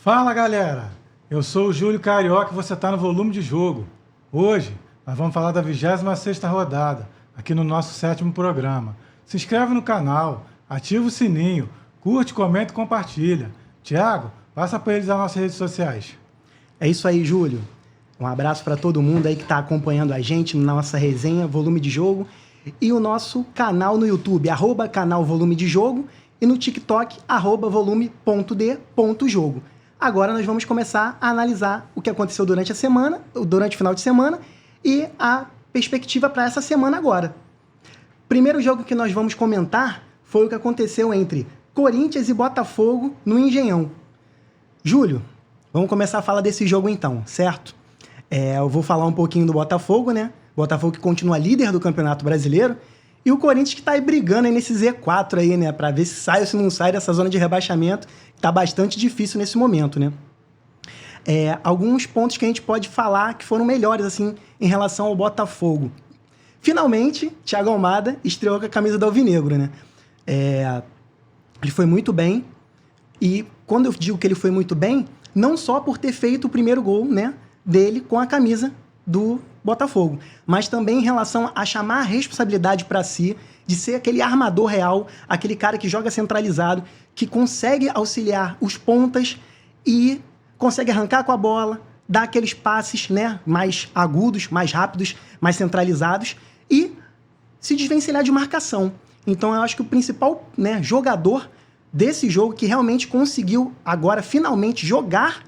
Fala galera, eu sou o Júlio Carioca e você está no Volume de Jogo. Hoje nós vamos falar da 26ª rodada, aqui no nosso 7º programa. Se inscreve no canal, ativa o sininho, curte, comenta e compartilha. Tiago, passa para eles as nossas redes sociais. É isso aí, Júlio. Um abraço para todo mundo aí que está acompanhando a gente na nossa resenha Volume de Jogo e o nosso canal no YouTube, @canal Volume de Jogo, e no TikTok, @volume.d.jogo. Agora nós vamos começar a analisar o que aconteceu durante a semana, durante o final de semana, e a perspectiva para essa semana agora. Primeiro jogo que nós vamos comentar foi o que aconteceu entre Corinthians e Botafogo no Engenhão. Júlio, vamos começar a falar desse jogo então, certo? Eu vou falar um pouquinho do Botafogo, né? Botafogo que continua líder do Campeonato Brasileiro, e o Corinthians que está aí brigando aí nesse Z4 aí, né? Para ver se sai ou se não sai dessa zona de rebaixamento, que tá bastante difícil nesse momento, né? Alguns pontos que a gente pode falar que foram melhores, assim, em relação ao Botafogo. Finalmente, Thiago Almada estreou com a camisa do Alvinegro, né? Ele foi muito bem, e quando eu digo que ele foi muito bem, não só por ter feito o primeiro gol, né, dele com a camisa do Botafogo, mas também em relação a chamar a responsabilidade para si, de ser aquele armador real, aquele cara que joga centralizado, que consegue auxiliar os pontas e consegue arrancar com a bola, dar aqueles passes, né, mais agudos, mais rápidos, mais centralizados e se desvencilhar de marcação. Então eu acho que o principal, né, jogador desse jogo que realmente conseguiu agora finalmente jogar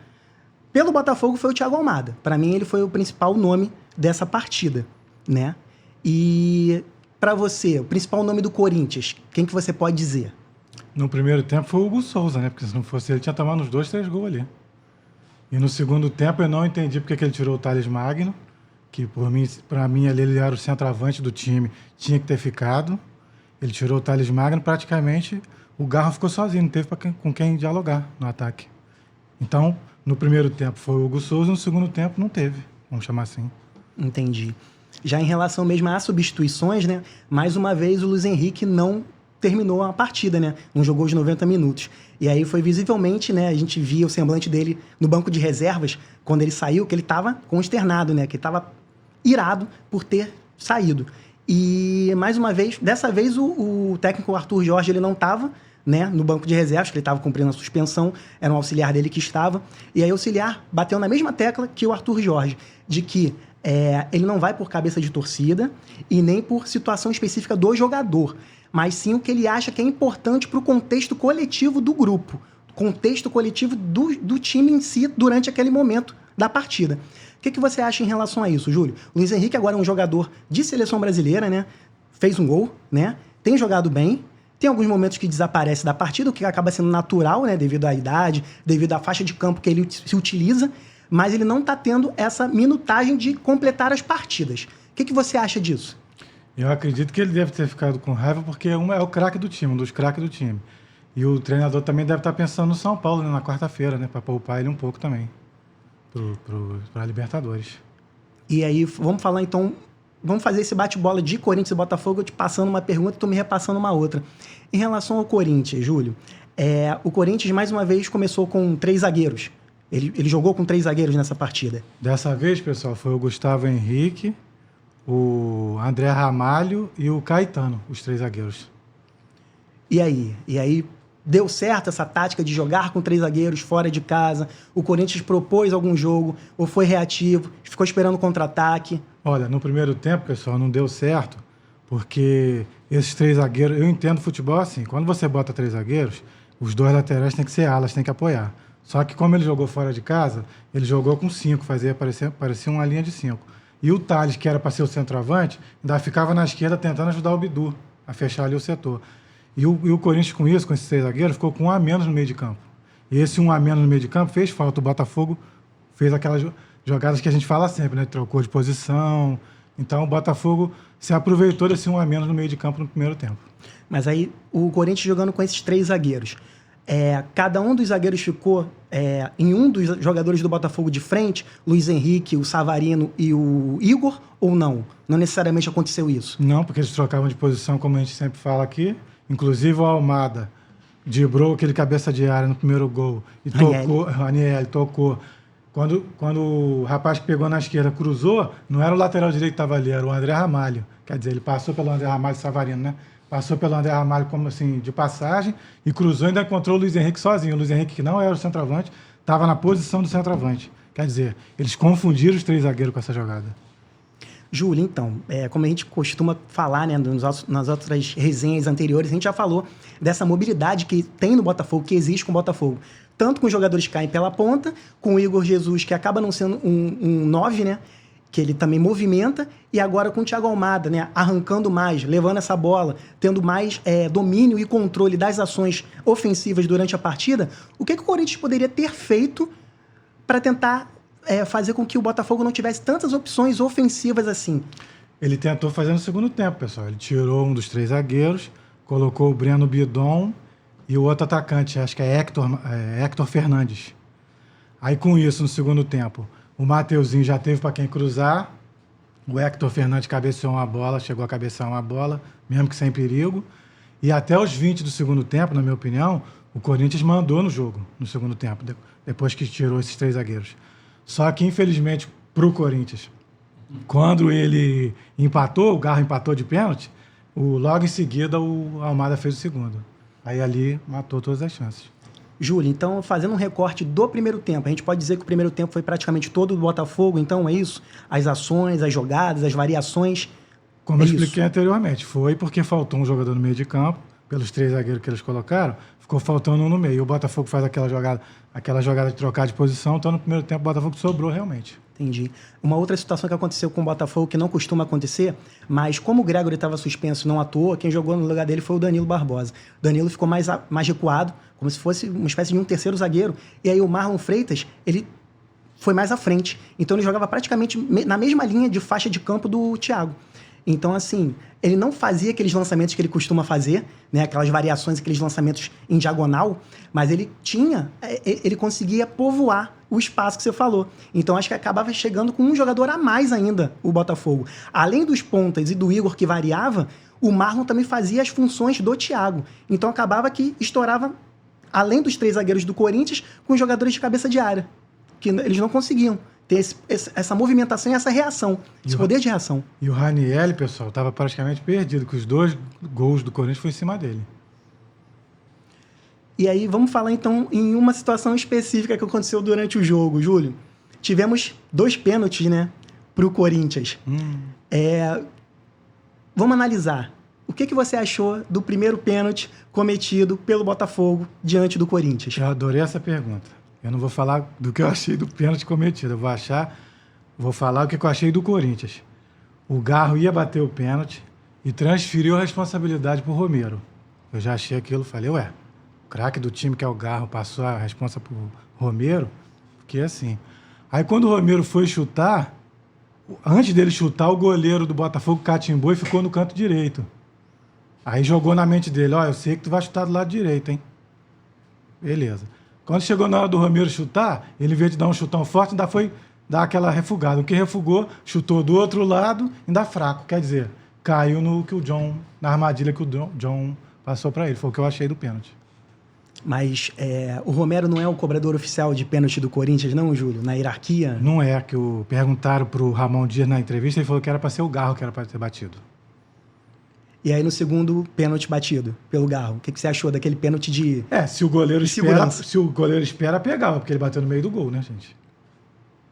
pelo Botafogo foi o Thiago Almada. Para mim ele foi o principal nome dessa partida, né? E para você, o principal nome do Corinthians, quem que você pode dizer? No primeiro tempo foi o Hugo Souza, né? Porque se não fosse ele, tinha tomado uns 2, 3 gols ali. E no segundo tempo eu não entendi porque que ele tirou o Thales Magno, que para mim ele era o centroavante do time, tinha que ter ficado. Ele tirou o Thales Magno, praticamente o Garro ficou sozinho, não teve com quem dialogar no ataque. Então, no primeiro tempo foi o Hugo Souza, no segundo tempo não teve, vamos chamar assim. Entendi. Já em relação mesmo às substituições, né? Mais uma vez o Luiz Henrique não terminou a partida, né? Não jogou os 90 minutos. E aí foi visivelmente, né? A gente via o semblante dele no banco de reservas, quando ele saiu, que ele estava consternado, né? Que ele estava irado por ter saído. E, mais uma vez, dessa vez o técnico Arthur Jorge, ele não estava, né, no banco de reservas, que ele estava cumprindo a suspensão, era um auxiliar dele que estava. E aí o auxiliar bateu na mesma tecla que o Arthur Jorge, de que ele não vai por cabeça de torcida e nem por situação específica do jogador, mas sim o que ele acha que é importante para o contexto coletivo do grupo, contexto coletivo do time em si durante aquele momento da partida. O que você acha em relação a isso, Júlio? O Luiz Henrique agora é um jogador de seleção brasileira, né? Fez um gol, né? Tem jogado bem, tem alguns momentos que desaparece da partida, o que acaba sendo natural, né? Devido à idade, devido à faixa de campo que ele se utiliza, mas ele não está tendo essa minutagem de completar as partidas. O que você acha disso? Eu acredito que ele deve ter ficado com raiva porque é o craque do time, um dos craques do time. E o treinador também deve estar pensando no São Paulo, né, na quarta-feira, né, para poupar ele um pouco também para a Libertadores. E aí, vamos falar então, vamos fazer esse bate-bola de Corinthians e Botafogo, eu te passando uma pergunta e tu me repassando uma outra. Em relação ao Corinthians, Júlio, o Corinthians mais uma vez começou com 3 zagueiros. Ele jogou com 3 zagueiros nessa partida. Dessa vez, pessoal, foi o Gustavo Henrique, o André Ramalho e o Caetano, os 3 zagueiros. E aí, deu certo essa tática de jogar com 3 zagueiros fora de casa? O Corinthians propôs algum jogo ou foi reativo? Ficou esperando o contra-ataque? Olha, no primeiro tempo, pessoal, não deu certo, porque esses 3 zagueiros... Eu entendo futebol assim, quando você bota 3 zagueiros, os 2 laterais têm que ser alas, têm que apoiar. Só que como ele jogou fora de casa, ele jogou com 5, parecia uma linha de 5. E o Thales, que era para ser o centroavante, ainda ficava na esquerda tentando ajudar o Bidu a fechar ali o setor. E o Corinthians com isso, com esses 3 zagueiros, ficou com 1 a menos no meio de campo. E esse 1 a menos no meio de campo fez falta. O Botafogo fez aquelas jogadas que a gente fala sempre, né? Trocou de posição. Então o Botafogo se aproveitou desse 1 a menos no meio de campo no primeiro tempo. Mas aí o Corinthians jogando com esses 3 zagueiros. Cada um dos zagueiros ficou em um dos jogadores do Botafogo de frente, Luiz Henrique, o Savarino e o Igor, ou não? Não necessariamente aconteceu isso? Não, porque eles trocavam de posição, como a gente sempre fala aqui. Inclusive o Almada driblou aquele cabeça de área no primeiro gol e tocou, Raniel tocou. Quando o rapaz que pegou na esquerda cruzou, não era o lateral direito que estava ali, era o André Ramalho. Quer dizer, ele passou pelo André Ramalho Savarino, né? Passou pelo André Ramalho como assim, de passagem, e cruzou e ainda encontrou o Luiz Henrique sozinho. O Luiz Henrique, que não era o centroavante, estava na posição do centroavante. Quer dizer, eles confundiram os 3 zagueiros com essa jogada. Júlio, então, como a gente costuma falar, né, nas outras resenhas anteriores, a gente já falou dessa mobilidade que tem no Botafogo, que existe com o Botafogo. Tanto com os jogadores que caem pela ponta, com o Igor Jesus, que acaba não sendo um 9, né, que ele também movimenta, e agora com o Thiago Almada, né, arrancando mais, levando essa bola, tendo mais domínio e controle das ações ofensivas durante a partida. O que o Corinthians poderia ter feito para tentar fazer com que o Botafogo não tivesse tantas opções ofensivas assim? Ele tentou fazer no segundo tempo, pessoal. Ele tirou um dos 3 zagueiros, colocou o Breno Bidon e o outro atacante, acho que é Hector Fernandes. Aí com isso, no segundo tempo, o Mateuzinho já teve para quem cruzar, o Hector Fernandes cabeceou uma bola, chegou a cabecear uma bola, mesmo que sem perigo. E até os 20 do segundo tempo, na minha opinião, o Corinthians mandou no jogo, no segundo tempo, depois que tirou esses 3 zagueiros. Só que, infelizmente, para o Corinthians, quando ele empatou, o Garro empatou de pênalti, logo em seguida o Almada fez o segundo. Aí ali matou todas as chances. Júlio, então, fazendo um recorte do primeiro tempo, a gente pode dizer que o primeiro tempo foi praticamente todo do Botafogo, então é isso? As ações, as jogadas, as variações. Como eu expliquei anteriormente, foi porque faltou um jogador no meio de campo, pelos 3 zagueiros que eles colocaram, ficou faltando um no meio. E o Botafogo faz aquela jogada de trocar de posição, então no primeiro tempo o Botafogo sobrou realmente. Entendi. Uma outra situação que aconteceu com o Botafogo, que não costuma acontecer, mas como o Gregory estava suspenso e não atuou, quem jogou no lugar dele foi o Danilo Barbosa. O Danilo ficou mais recuado, como se fosse uma espécie de um terceiro zagueiro, e aí o Marlon Freitas, ele foi mais à frente. Então ele jogava praticamente na mesma linha de faixa de campo do Thiago. Então, assim, ele não fazia aqueles lançamentos que ele costuma fazer, né? Aquelas variações, aqueles lançamentos em diagonal, mas ele conseguia povoar o espaço que você falou. Então, acho que acabava chegando com um jogador a mais ainda, o Botafogo. Além dos pontas e do Igor, que variava, o Marlon também fazia as funções do Thiago. Então, acabava que estourava, além dos 3 zagueiros do Corinthians, com os jogadores de cabeça de área, que eles não conseguiam ter essa movimentação e essa reação, esse poder de reação. E o Raniel, pessoal, estava praticamente perdido, que os 2 gols do Corinthians foram em cima dele. E aí, vamos falar então em uma situação específica que aconteceu durante o jogo, Júlio. Tivemos 2 pênaltis, né, para o Corinthians. Vamos analisar. O que você achou do primeiro pênalti cometido pelo Botafogo diante do Corinthians? Eu adorei essa pergunta. Eu não vou falar do que eu achei do pênalti cometido. Eu vou falar o que eu achei do Corinthians. O Garro ia bater o pênalti e transferiu a responsabilidade para o Romero. Eu já achei aquilo, falei, o craque do time que é o Garro passou a responsa para o Romero, porque assim. Aí quando o Romero foi chutar, antes dele chutar, o goleiro do Botafogo catimbou e ficou no canto direito. Aí jogou na mente dele, eu sei que tu vai chutar do lado direito, hein? Beleza. Quando chegou na hora do Romero chutar, ele, em vez de dar um chutão forte, ainda foi dar aquela refugada. O que refugou, chutou do outro lado, ainda fraco. Quer dizer, caiu na armadilha que o John passou para ele. Foi o que eu achei do pênalti. Mas o Romero não é o cobrador oficial de pênalti do Corinthians, não, Júlio? Na hierarquia? Não é, que perguntaram pro Ramon Dias na entrevista, ele falou que era para ser o Garro que era para ter batido. E aí, no segundo pênalti batido pelo Garro, o que você achou daquele pênalti de se o goleiro espera, pegava, porque ele bateu no meio do gol, né, gente?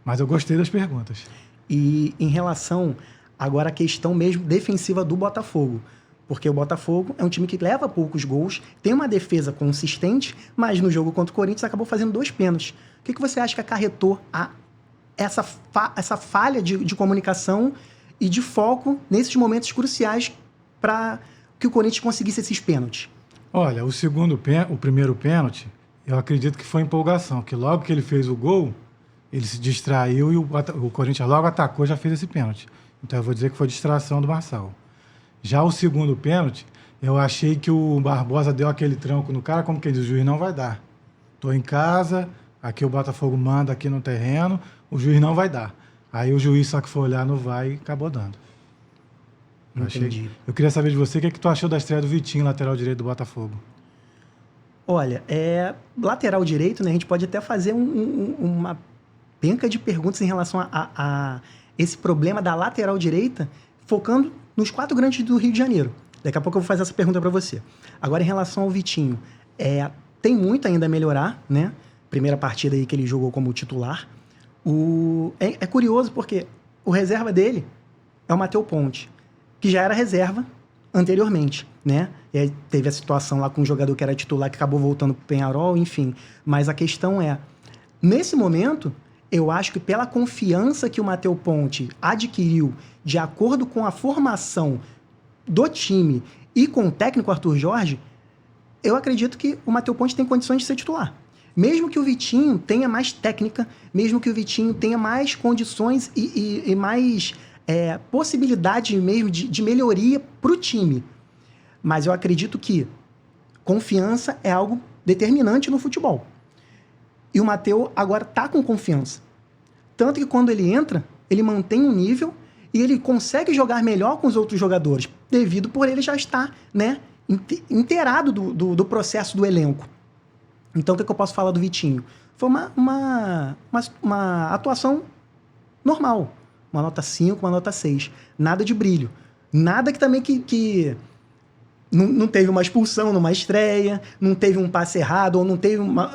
Mas eu gostei das perguntas. E em relação, agora, à questão mesmo defensiva do Botafogo, porque o Botafogo é um time que leva poucos gols, tem uma defesa consistente, mas no jogo contra o Corinthians acabou fazendo 2 pênaltis. O que você acha que acarretou essa falha de comunicação e de foco nesses momentos cruciais para que o Corinthians conseguisse esses pênaltis? Olha, o primeiro pênalti, eu acredito que foi empolgação, que logo que ele fez o gol, ele se distraiu e o Corinthians logo atacou e já fez esse pênalti. Então eu vou dizer que foi distração do Marçal. Já o segundo pênalti, eu achei que o Barbosa deu aquele tranco no cara, como que ele diz, o juiz não vai dar. Estou em casa, aqui o Botafogo manda aqui no terreno, o juiz não vai dar. Aí o juiz só que foi olhar no VAR e acabou dando. Eu queria saber de você, o que tu achou da estreia do Vitinho, lateral direito do Botafogo? Olha, lateral direito, né? A gente pode até fazer uma penca de perguntas em relação a esse problema da lateral direita, focando nos 4 grandes do Rio de Janeiro. Daqui a pouco eu vou fazer essa pergunta para você. Agora, em relação ao Vitinho, tem muito ainda a melhorar, né? Primeira partida aí que ele jogou como titular. É curioso porque o reserva dele é o Matheus Ponte, que já era reserva anteriormente, né? E aí teve a situação lá com um jogador que era titular que acabou voltando pro Peñarol, enfim. Mas a questão nesse momento, eu acho que pela confiança que o Matheus Ponte adquiriu de acordo com a formação do time e com o técnico Arthur Jorge, eu acredito que o Matheus Ponte tem condições de ser titular. Mesmo que o Vitinho tenha mais técnica, mesmo que o Vitinho tenha mais condições e mais possibilidade mesmo de melhoria para o time. Mas eu acredito que confiança é algo determinante no futebol. E o Matheus agora está com confiança. Tanto que quando ele entra, ele mantém um nível e ele consegue jogar melhor com os outros jogadores, devido por ele já estar, né, inteirado do processo do elenco. Então, o que eu posso falar do Vitinho? Foi uma atuação normal. Uma nota 5, uma nota 6. Nada de brilho. Nada que também que não teve uma expulsão numa estreia, não teve um passe errado, ou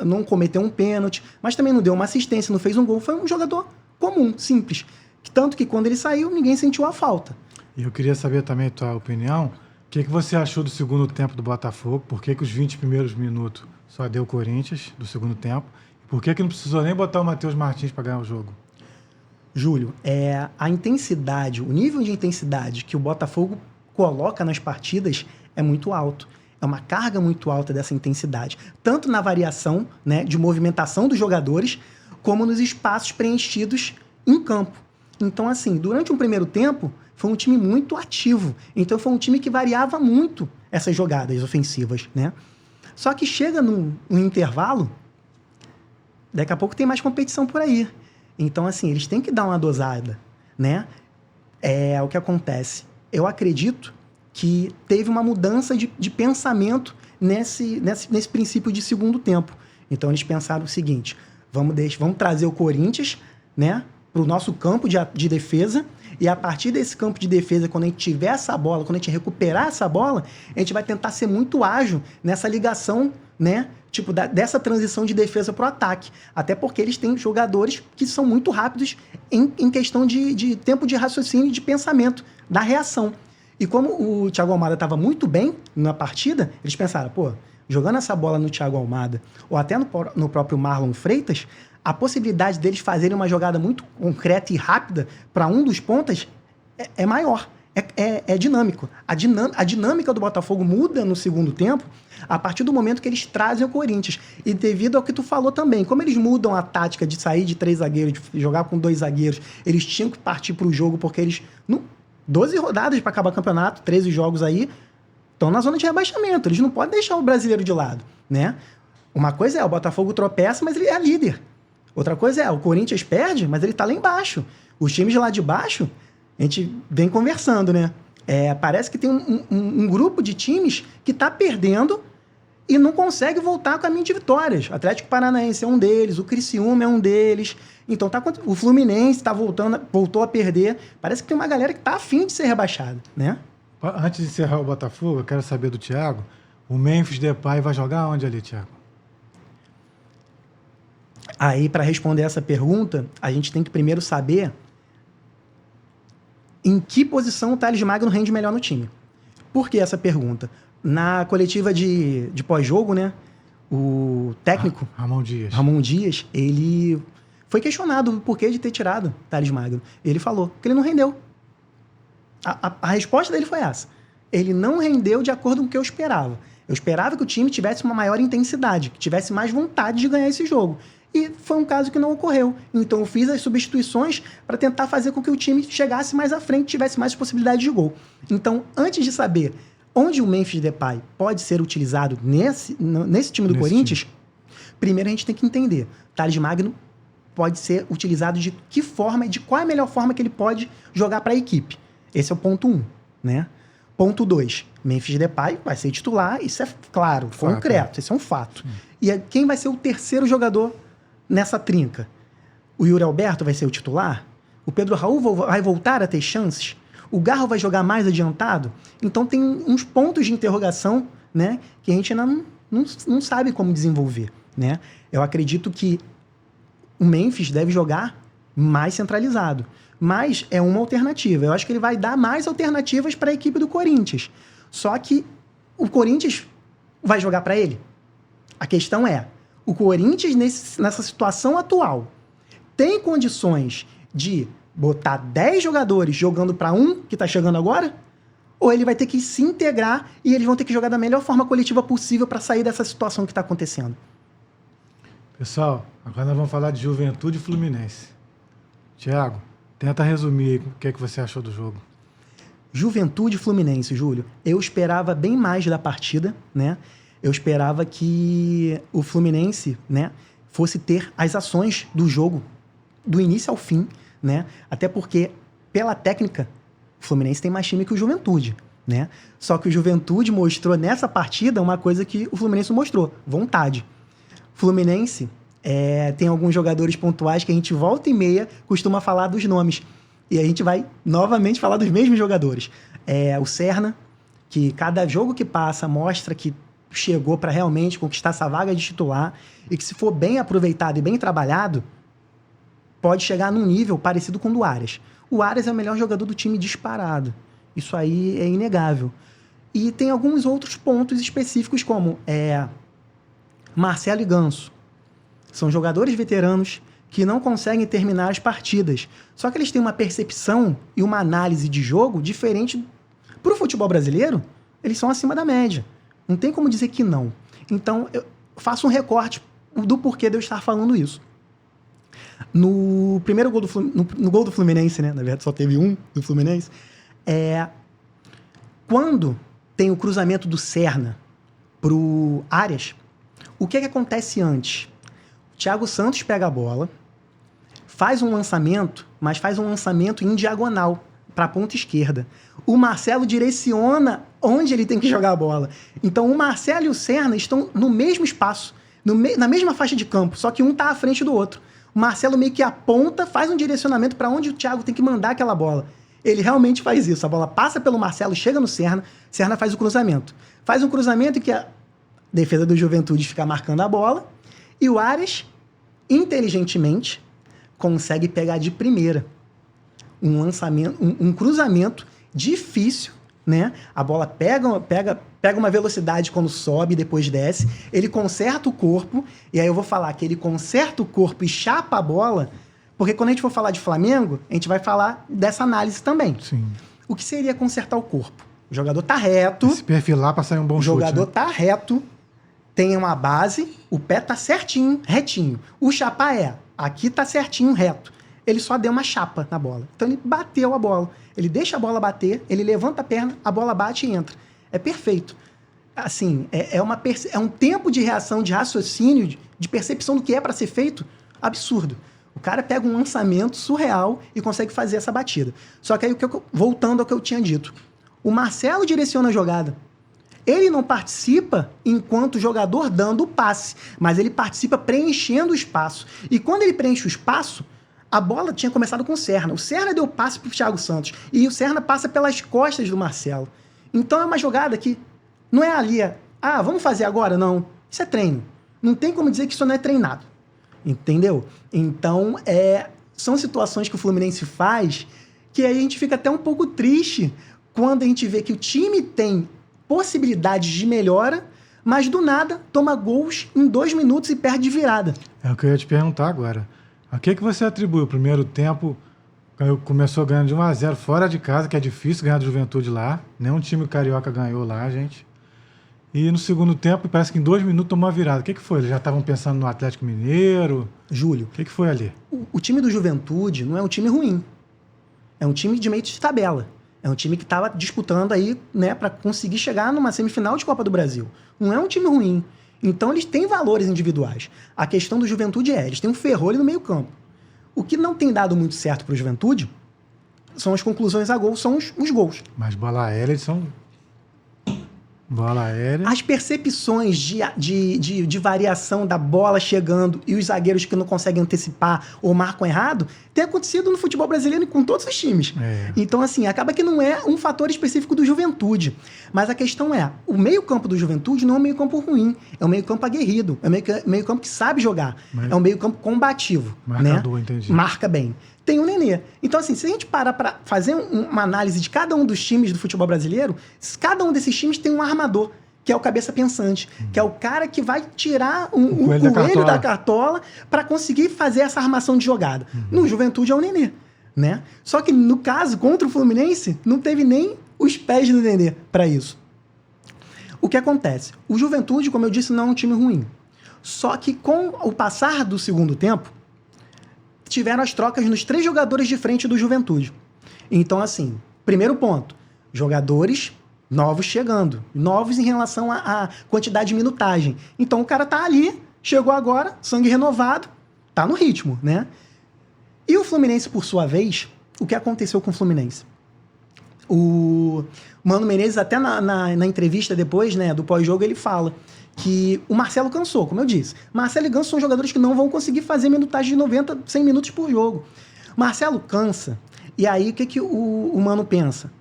não cometeu um pênalti, mas também não deu uma assistência, não fez um gol. Foi um jogador comum, simples. Tanto que quando ele saiu, ninguém sentiu a falta. E eu queria saber também a tua opinião. O que você achou do segundo tempo do Botafogo? Por que os 20 primeiros minutos só deu o Corinthians do segundo tempo? Por que não precisou nem botar o Matheus Martins para ganhar o jogo? Júlio, a intensidade, o nível de intensidade que o Botafogo coloca nas partidas é muito alto. É uma carga muito alta dessa intensidade. Tanto na variação, né, de movimentação dos jogadores, como nos espaços preenchidos em campo. Então, assim, durante um primeiro tempo, foi um time muito ativo. Então, foi um time que variava muito essas jogadas ofensivas, né? Só que chega num intervalo, daqui a pouco tem mais competição por aí. Então, assim, eles têm que dar uma dosada, né? É o que acontece. Eu acredito que teve uma mudança de pensamento nesse princípio de segundo tempo. Então, eles pensaram o seguinte, vamos trazer o Corinthians, né, para o nosso campo de defesa, e a partir desse campo de defesa, quando a gente tiver essa bola, quando a gente recuperar essa bola, a gente vai tentar ser muito ágil nessa ligação, né, tipo, dessa transição de defesa para o ataque. Até porque eles têm jogadores que são muito rápidos em questão de tempo de raciocínio e de pensamento, da reação. E como o Thiago Almada estava muito bem na partida, eles pensaram, jogando essa bola no Thiago Almada, ou até no próprio Marlon Freitas, a possibilidade deles fazerem uma jogada muito concreta e rápida para um dos pontas é maior, é dinâmico. A dinâmica do Botafogo muda no segundo tempo a partir do momento que eles trazem o Corinthians. E devido ao que tu falou também, como eles mudam a tática de sair de 3 zagueiros, de jogar com 2 zagueiros, eles tinham que partir para o jogo porque eles... 12 rodadas para acabar o campeonato, 13 jogos aí, estão na zona de rebaixamento. Eles não podem deixar o brasileiro de lado, né? Uma coisa o Botafogo tropeça, mas ele é líder. Outra coisa o Corinthians perde, mas ele tá lá embaixo. Os times lá de baixo, a gente vem conversando, né? Parece que tem um grupo de times que tá perdendo e não consegue voltar a caminho de vitórias. O Atlético Paranaense é um deles, o Criciúma é um deles. Então o Fluminense voltou a perder. Parece que tem uma galera que tá afim de ser rebaixada, né? Antes de encerrar o Botafogo, eu quero saber do Thiago. O Memphis Depay vai jogar onde ali, Thiago? Aí, para responder essa pergunta, a gente tem que primeiro saber em que posição o Thales Magno rende melhor no time. Por que essa pergunta? Na coletiva de pós-jogo, né, o técnico Ramon Dias, ele foi questionado o porquê de ter tirado o Thales Magno. Ele falou que ele não rendeu. A resposta dele foi essa. Ele não rendeu de acordo com o que eu esperava. Eu esperava que o time tivesse uma maior intensidade, que tivesse mais vontade de ganhar esse jogo. E foi um caso que não ocorreu. Então eu fiz as substituições para tentar fazer com que o time chegasse mais à frente, tivesse mais possibilidade de gol. Então, antes de saber onde o Memphis Depay pode ser utilizado nesse time do Corinthians, primeiro a gente tem que entender. Thales Magno pode ser utilizado de que forma e de qual é a melhor forma que ele pode jogar para a equipe. Esse é o ponto 1, né? Ponto 2. Memphis Depay vai ser titular, isso é claro, concreto, isso é um fato. E quem vai ser o terceiro jogador nessa trinca? O Yuri Alberto vai ser o titular? O Pedro Raul vai voltar a ter chances? O Garro vai jogar mais adiantado? Então tem uns pontos de interrogação, né, que a gente ainda não sabe como desenvolver, né? Eu acredito que o Memphis deve jogar mais centralizado, mas é uma alternativa. Eu acho que ele vai dar mais alternativas para a equipe do Corinthians. Só que o Corinthians vai jogar para ele? A questão é, o Corinthians nessa situação atual tem condições de botar 10 jogadores jogando para um que está chegando agora? Ou ele vai ter que se integrar e eles vão ter que jogar da melhor forma coletiva possível para sair dessa situação que está acontecendo? Pessoal, agora nós vamos falar de Juventude e Fluminense. Thiago, tenta resumir aí o que é que você achou do jogo. Juventude e Fluminense, Júlio. Eu esperava bem mais da partida, né? Eu esperava que o Fluminense, né, fosse ter as ações do jogo do início ao fim, né? Até porque, pela técnica, o Fluminense tem mais time que o Juventude, né? Só que o Juventude mostrou nessa partida uma coisa que o Fluminense mostrou, vontade. Fluminense tem alguns jogadores pontuais que a gente volta e meia costuma falar dos nomes. E a gente vai novamente falar dos mesmos jogadores. O Serna, que cada jogo que passa mostra que chegou para realmente conquistar essa vaga de titular e que, se for bem aproveitado e bem trabalhado, pode chegar num nível parecido com o do Arias. O Arias é o melhor jogador do time disparado. Isso aí é inegável. E tem alguns outros pontos específicos, como Marcelo e Ganso. São jogadores veteranos que não conseguem terminar as partidas. Só que eles têm uma percepção e uma análise de jogo diferente. Para o futebol brasileiro, eles são acima da média. Não tem como dizer que não. Então, eu faço um recorte do porquê de eu estar falando isso. No primeiro gol no gol do Fluminense, né? Na verdade, só teve um do Fluminense. Quando tem o cruzamento do Serna pro Arias, o que acontece antes? O Thiago Santos pega a bola, faz um lançamento, mas faz um lançamento em diagonal para a ponta esquerda. O Marcelo direciona onde ele tem que jogar a bola. Então, o Marcelo e o Serna estão no mesmo espaço, na mesma faixa de campo, só que um está à frente do outro. O Marcelo meio que aponta, faz um direcionamento para onde o Thiago tem que mandar aquela bola. Ele realmente faz isso. A bola passa pelo Marcelo, chega no Serna, Serna faz o cruzamento. Faz um cruzamento em que a defesa do Juventude fica marcando a bola e o Arias, inteligentemente, consegue pegar de primeira um lançamento, um cruzamento difícil, né? A bola pega uma velocidade quando sobe, depois desce, ele conserta o corpo, e aí eu vou falar que ele conserta o corpo e chapa a bola, porque quando a gente for falar de Flamengo, a gente vai falar dessa análise também. Sim. O que seria consertar o corpo? O jogador tá reto. Se perfilar para sair um bom chute. O jogador né? tá reto, tem uma base, o pé tá certinho, retinho. O chapar aqui tá certinho, reto. Ele só deu uma chapa na bola. Então ele bateu a bola. Ele deixa a bola bater, ele levanta a perna, a bola bate e entra. É perfeito. Assim, é um tempo de reação, de raciocínio, de percepção do que é para ser feito, absurdo. O cara pega um lançamento surreal e consegue fazer essa batida. Só que aí, voltando ao que eu tinha dito, o Marcelo direciona a jogada. Ele não participa enquanto jogador dando o passe, mas ele participa preenchendo o espaço. E quando ele preenche o espaço, a bola tinha começado com o Serna. O Serna deu passe para o Thiago Santos. E o Serna passa pelas costas do Marcelo. Então é uma jogada que não é ali, vamos fazer agora? Não. Isso é treino. Não tem como dizer que isso não é treinado. Entendeu? Então, são situações que o Fluminense faz que aí a gente fica até um pouco triste quando a gente vê que o time tem possibilidades de melhora, mas do nada toma gols em 2 minutos e perde de virada. É o que eu ia te perguntar agora. A que você atribui o primeiro tempo? Começou ganhando de 1-0 fora de casa, que é difícil ganhar do Juventude lá. Nenhum time carioca ganhou lá, gente. E no segundo tempo, parece que em 2 minutos tomou a virada. O que foi? Eles já estavam pensando no Atlético Mineiro? Júlio. O que foi ali? O time do Juventude não é um time ruim. É um time de meio de tabela. É um time que estava disputando aí, né, para conseguir chegar numa semifinal de Copa do Brasil. Não é um time ruim. Então eles têm valores individuais. A questão do Juventude eles têm um ferrolho no meio campo. O que não tem dado muito certo para o Juventude são as conclusões a gol, são os gols. Mas bola aérea, eles são Bola aérea. As percepções de variação da bola chegando e os zagueiros que não conseguem antecipar ou marcam errado tem acontecido no futebol brasileiro e com todos os times. Então, assim, acaba que não é um fator específico do Juventude. Mas a questão é, o meio-campo do Juventude não é um meio-campo ruim, é um meio-campo aguerrido, é um meio-campo que sabe jogar, é um meio-campo combativo. Marcador, né? entendi. Marca bem. Tem o Nenê. Então, assim, se a gente parar para fazer uma análise de cada um dos times do futebol brasileiro, cada um desses times tem um armador, que é o cabeça pensante, que é o cara que vai tirar o coelho da cartola para conseguir fazer essa armação de jogada. No Juventude é o Nenê, né? Só que, no caso, contra o Fluminense, não teve nem os pés do Nenê para isso. O que acontece? O Juventude, como eu disse, não é um time ruim. Só que com o passar do segundo tempo, tiveram as trocas nos 3 jogadores de frente do Juventude. Então, assim, primeiro ponto, jogadores novos chegando, novos em relação à quantidade de minutagem. Então, o cara tá ali, chegou agora, sangue renovado, tá no ritmo, né? E o Fluminense, por sua vez, o que aconteceu com o Fluminense? O Mano Menezes, até na entrevista depois, né, do pós-jogo, ele fala que o Marcelo cansou, como eu disse. Marcelo e Ganso são jogadores que não vão conseguir fazer minutagem de 90, 100 minutos por jogo. Marcelo cansa, e aí o que o Mano pensa?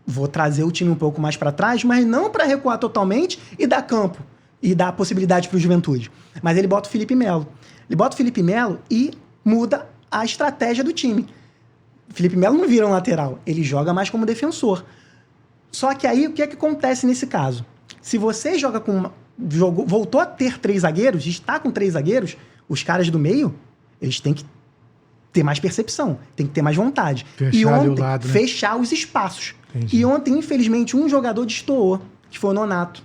Vou trazer o time um pouco mais para trás, mas não para recuar totalmente e dar campo, e dar possibilidade para o Juventude. Mas ele bota o Felipe Melo. Ele bota o Felipe Melo e muda a estratégia do time. O Felipe Melo não vira um lateral, ele joga mais como defensor. Só que aí, o que acontece nesse caso? Se você joga com... voltou a ter 3 zagueiros, está com 3 zagueiros, os caras do meio, eles têm que ter mais percepção, têm que ter mais vontade. Fechar o lado, né? Fechar os espaços. Entendi. E ontem, infelizmente, um jogador destoou, que foi o Nonato.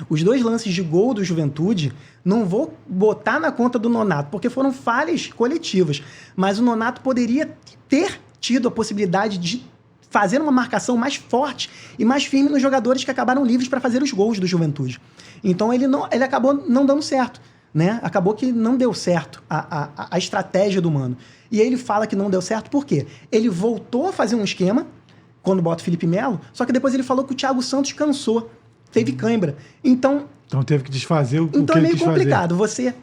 Os 2 lances de gol do Juventude, não vou botar na conta do Nonato, porque foram falhas coletivas. Mas o Nonato poderia ter tido a possibilidade de fazer uma marcação mais forte e mais firme nos jogadores que acabaram livres para fazer os gols do Juventude. Então ele acabou não dando certo, né? Acabou que não deu certo a estratégia do Mano. E ele fala que não deu certo por quê? Ele voltou a fazer um esquema quando bota o Felipe Melo, só que depois ele falou que o Thiago Santos cansou, teve cãibra. Então teve que desfazer o que ele quis fazer. Então é meio complicado. Fazer. Você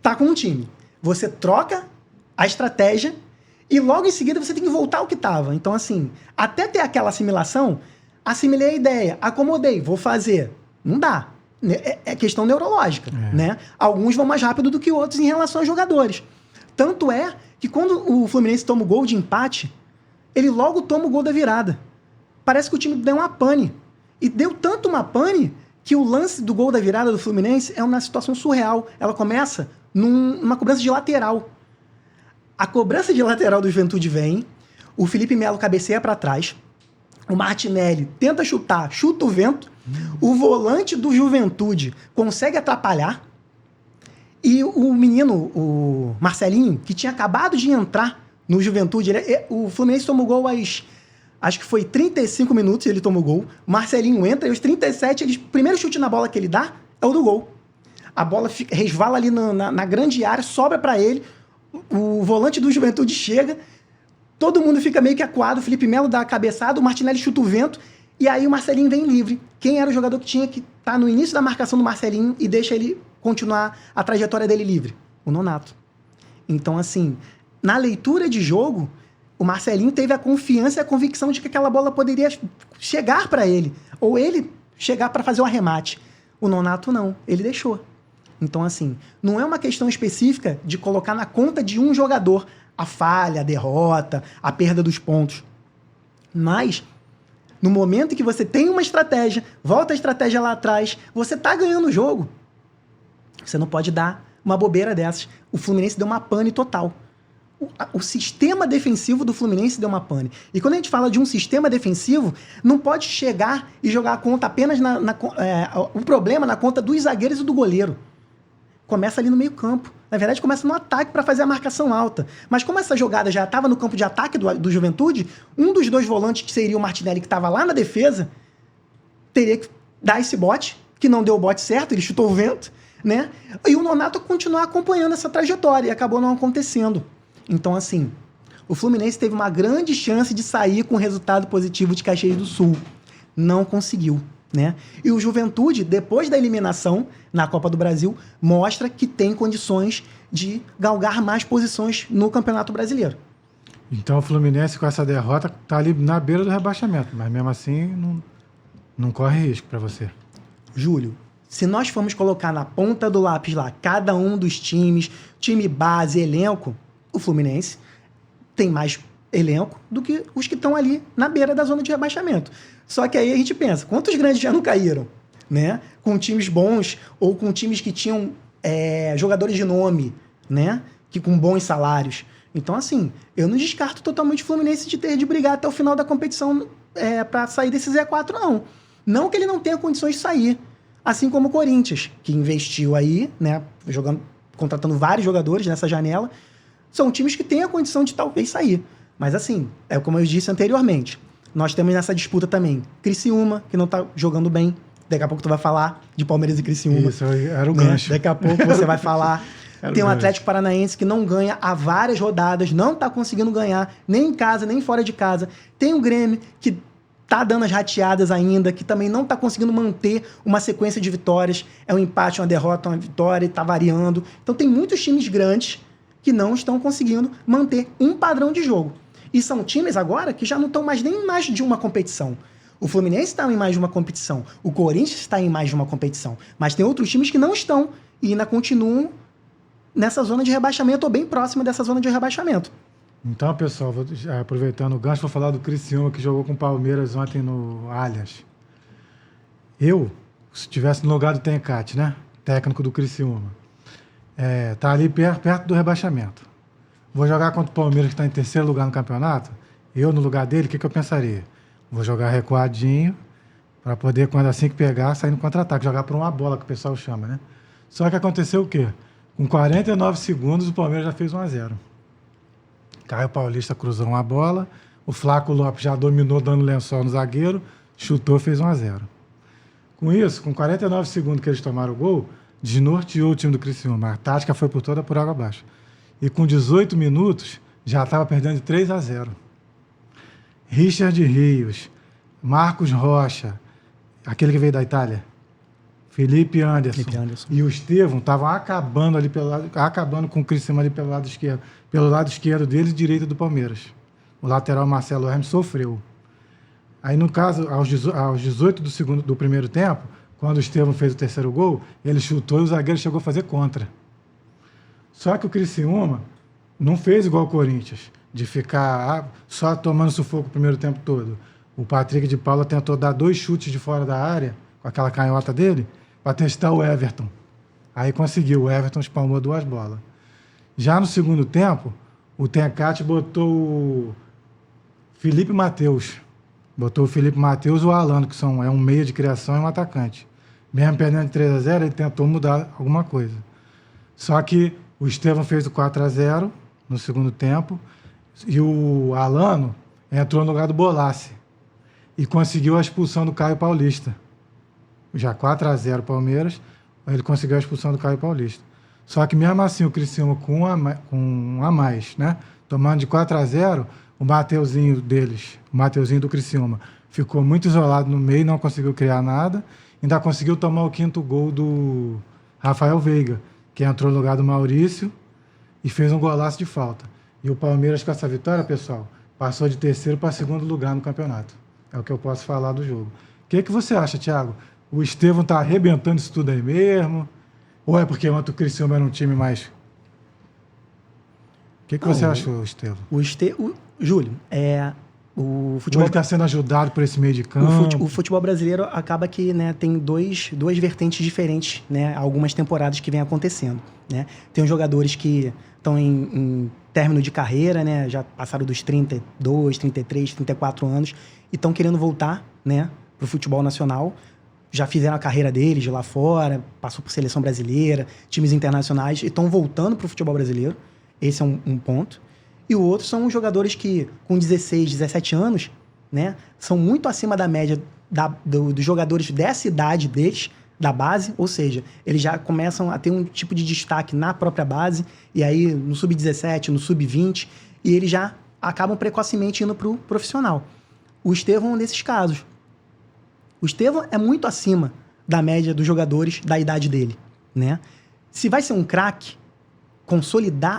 tá com um time, você troca a estratégia e logo em seguida você tem que voltar ao que estava. Então, assim, até ter aquela assimilação, assimilei a ideia, acomodei, vou fazer. Não dá. É questão neurológica, né? Alguns vão mais rápido do que outros em relação aos jogadores. Tanto é que quando o Fluminense toma o gol de empate, ele logo toma o gol da virada. Parece que o time deu uma pane. E deu tanto uma pane que o lance do gol da virada do Fluminense é uma situação surreal. Ela começa numa cobrança de lateral. A cobrança de lateral do Juventude vem, o Felipe Melo cabeceia para trás, o Martinelli tenta chutar, chuta o vento, o volante do Juventude consegue atrapalhar, e o menino, o Marcelinho, que tinha acabado de entrar no Juventude, o Fluminense tomou gol acho que foi 35 minutos ele tomou gol, o Marcelinho entra, e aos 37, o primeiro chute na bola que ele dá é o do gol. A bola resvala ali na grande área, sobra para ele, o volante do Juventude chega, todo mundo fica meio que acuado, o Felipe Melo dá a cabeçada, o Martinelli chuta o vento, e aí o Marcelinho vem livre. Quem era o jogador que tinha que estar no início da marcação do Marcelinho e deixa ele continuar a trajetória dele livre? O Nonato. Então, assim, na leitura de jogo, o Marcelinho teve a confiança e a convicção de que aquela bola poderia chegar para ele, ou ele chegar para fazer o arremate. O Nonato não, ele deixou. Então, assim, não é uma questão específica de colocar na conta de um jogador a falha, a derrota, a perda dos pontos. Mas, no momento em que você tem uma estratégia, volta a estratégia lá atrás, você tá ganhando o jogo. Você não pode dar uma bobeira dessas. O Fluminense deu uma pane total. O sistema defensivo do Fluminense deu uma pane. E quando a gente fala de um sistema defensivo, não pode chegar e jogar a conta apenas o problema na conta dos zagueiros e do goleiro. Começa ali no meio campo. Na verdade, começa no ataque para fazer a marcação alta. Mas como essa jogada já estava no campo de ataque do Juventude, um dos 2 volantes, que seria o Martinelli, que estava lá na defesa, teria que dar esse bote, que não deu o bote certo, ele chutou o vento, né? E o Nonato continuar acompanhando essa trajetória, e acabou não acontecendo. Então, assim, o Fluminense teve uma grande chance de sair com um resultado positivo de Caxias do Sul. não conseguiu, né? E o Juventude, depois da eliminação na Copa do Brasil, mostra que tem condições de galgar mais posições no Campeonato Brasileiro. Então o Fluminense com essa derrota tá ali na beira do rebaixamento, mas mesmo assim não corre risco para você. Júlio, se nós formos colocar na ponta do lápis lá cada um dos times, time base, elenco, o Fluminense tem mais elenco do que os que estão ali na beira da zona de rebaixamento. Só que aí a gente pensa, quantos grandes já não caíram, né? Com times bons ou com times que tinham jogadores de nome, né? Que com bons salários. Então, assim, eu não descarto totalmente o Fluminense de ter de brigar até o final da competição para sair desse Z4, não. Não que ele não tenha condições de sair. Assim como o Corinthians, que investiu aí, né? Contratando vários jogadores nessa janela. São times que têm a condição de talvez sair. Mas, assim, como eu disse anteriormente, nós temos nessa disputa também Criciúma, que não tá jogando bem. Daqui a pouco tu vai falar de Palmeiras e Criciúma. Isso, era o gancho. Daqui a pouco você vai falar. Tem um Atlético Paranaense que não ganha há várias rodadas, não tá conseguindo ganhar, nem em casa, nem fora de casa. Tem o Grêmio, que tá dando as rateadas ainda, que também não tá conseguindo manter uma sequência de vitórias. É um empate, uma derrota, uma vitória, e tá variando. Então tem muitos times grandes que não estão conseguindo manter um padrão de jogo. E são times agora que já não estão mais nem em mais de uma competição. O Fluminense está em mais de uma competição. O Corinthians está em mais de uma competição. Mas tem outros times que não estão e ainda continuam nessa zona de rebaixamento ou bem próxima dessa zona de rebaixamento. Então, pessoal, aproveitando o gancho, vou falar do Criciúma, que jogou com o Palmeiras ontem no Allianz. Eu, se estivesse no lugar do Tencate, né? Técnico do Criciúma, tá ali perto do rebaixamento. Vou jogar contra o Palmeiras, que está em terceiro lugar no campeonato. Eu, no lugar dele, o que eu pensaria? Vou jogar recuadinho, para poder, quando assim que pegar, sair no contra-ataque, jogar por uma bola, que o pessoal chama, né? Só que aconteceu o quê? Com 49 segundos, o Palmeiras já fez 1-0. Caio Paulista cruzou uma bola, o Flaco Lopes já dominou dando lençol no zagueiro, chutou, fez 1-0. Com isso, com 49 segundos que eles tomaram o gol, desnorteou o time do Criciúma. A tática foi por água abaixo. E com 18 minutos, já estava perdendo de 3-0. Richard Rios, Marcos Rocha, aquele que veio da Itália, Felipe Anderson e o Estevão estavam acabando ali acabando com o Criciúma ali pelo lado esquerdo deles e direito do Palmeiras. O lateral Marcelo Hermes sofreu. Aí, no caso, aos 18 do primeiro tempo, quando o Estevão fez o terceiro gol, ele chutou e o zagueiro chegou a fazer contra. Só que o Criciúma não fez igual o Corinthians, de ficar só tomando sufoco o primeiro tempo todo. O Patrick de Paula tentou dar 2 chutes de fora da área, com aquela canhota dele, para testar o Everton. Aí conseguiu, o Everton espalmou 2 bolas. Já no segundo tempo, o Tencate botou o Felipe Matheus. Botou o Felipe Matheus e o Alano, que é um meia de criação e um atacante. Mesmo perdendo de 3-0, ele tentou mudar alguma coisa. Só que o Estevão fez o 4-0 no segundo tempo e o Alano entrou no lugar do Bolassi e conseguiu a expulsão do Caio Paulista. Já 4-0 Palmeiras, ele conseguiu a expulsão do Caio Paulista. Só que mesmo assim o Criciúma com um a mais, né? Tomando de 4-0, o Mateuzinho deles, o Mateuzinho do Criciúma, ficou muito isolado no meio, não conseguiu criar nada, ainda conseguiu tomar o 5º gol do Rafael Veiga, que entrou no lugar do Maurício e fez um golaço de falta. E o Palmeiras, com essa vitória, pessoal, passou de terceiro para segundo lugar no campeonato. É o que eu posso falar do jogo. O que você acha, Thiago? O Estevão está arrebentando isso tudo aí mesmo? Ou é porque ontem o Criciúma era um time mais... O que você achou, Estevão? Júlio, o futebol... Ou ele está sendo ajudado por esse meio de campo? O futebol brasileiro acaba que, né, tem duas vertentes diferentes, né, algumas temporadas que vem acontecendo, né? Tem os jogadores que estão em término de carreira, né, já passaram dos 32, 33, 34 anos e estão querendo voltar, né, para o futebol nacional. Já fizeram a carreira deles de lá fora, passou por seleção brasileira, times internacionais e estão voltando para o futebol brasileiro. Esse é um ponto. E o outro são os jogadores que, com 16, 17 anos, né, são muito acima da média dos jogadores dessa idade deles, da base, ou seja, eles já começam a ter um tipo de destaque na própria base, e aí no sub-17, no sub-20, e eles já acabam precocemente indo para o profissional. O Estevão é um desses casos. O Estevão é muito acima da média dos jogadores da idade dele, né? Se vai ser um craque,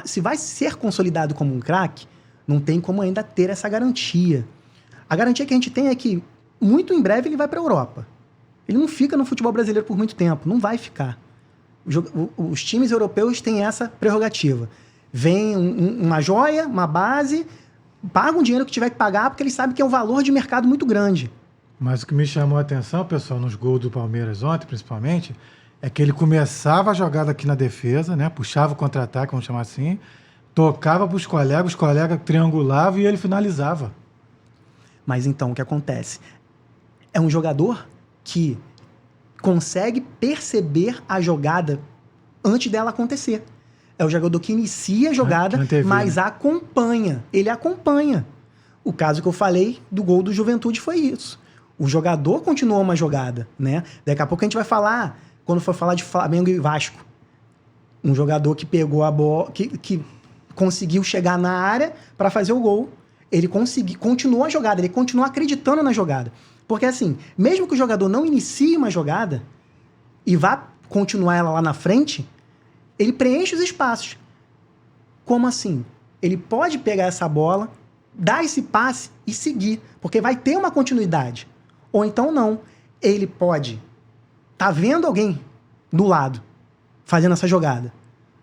se vai ser consolidado como um craque, não tem como ainda ter essa garantia. A garantia que a gente tem é que, muito em breve, ele vai para a Europa. Ele não fica no futebol brasileiro por muito tempo, não vai ficar. Os times europeus têm essa prerrogativa. Vem uma joia, uma base, paga o dinheiro que tiver que pagar, porque eles sabem que é um valor de mercado muito grande. Mas o que me chamou a atenção, pessoal, nos gols do Palmeiras ontem, principalmente, é que ele começava a jogada aqui na defesa, né? Puxava o contra-ataque, vamos chamar assim, tocava para os colegas triangulavam e ele finalizava. Mas então, o que acontece? É um jogador que consegue perceber a jogada antes dela acontecer. É o jogador que inicia a jogada, mas acompanha. Ele acompanha. O caso que eu falei do gol do Juventude foi isso. O jogador continuou uma jogada, né? Daqui a pouco a gente vai falar, quando for falar de Flamengo e Vasco, um jogador que pegou a bola, que conseguiu chegar na área para fazer o gol. Ele continuou a jogada, ele continuou acreditando na jogada. Porque assim, mesmo que o jogador não inicie uma jogada e vá continuar ela lá na frente, ele preenche os espaços. Como assim? Ele pode pegar essa bola, dar esse passe e seguir, porque vai ter uma continuidade. Ou então não. Ele pode estar vendo alguém do lado fazendo essa jogada.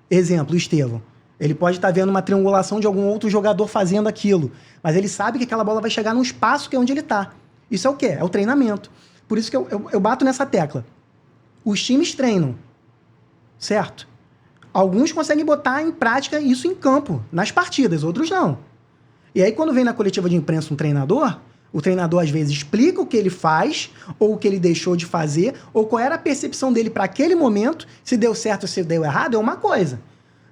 Exemplo, o Estevão. Ele pode estar vendo uma triangulação de algum outro jogador fazendo aquilo, mas ele sabe que aquela bola vai chegar no espaço que é onde ele está. Isso é o quê? É o treinamento. Por isso que eu bato nessa tecla. Os times treinam, certo? Alguns conseguem botar em prática isso em campo, nas partidas, outros não. E aí, quando vem na coletiva de imprensa um treinador, o treinador às vezes explica o que ele faz, ou o que ele deixou de fazer, ou qual era a percepção dele para aquele momento, se deu certo ou se deu errado, é uma coisa.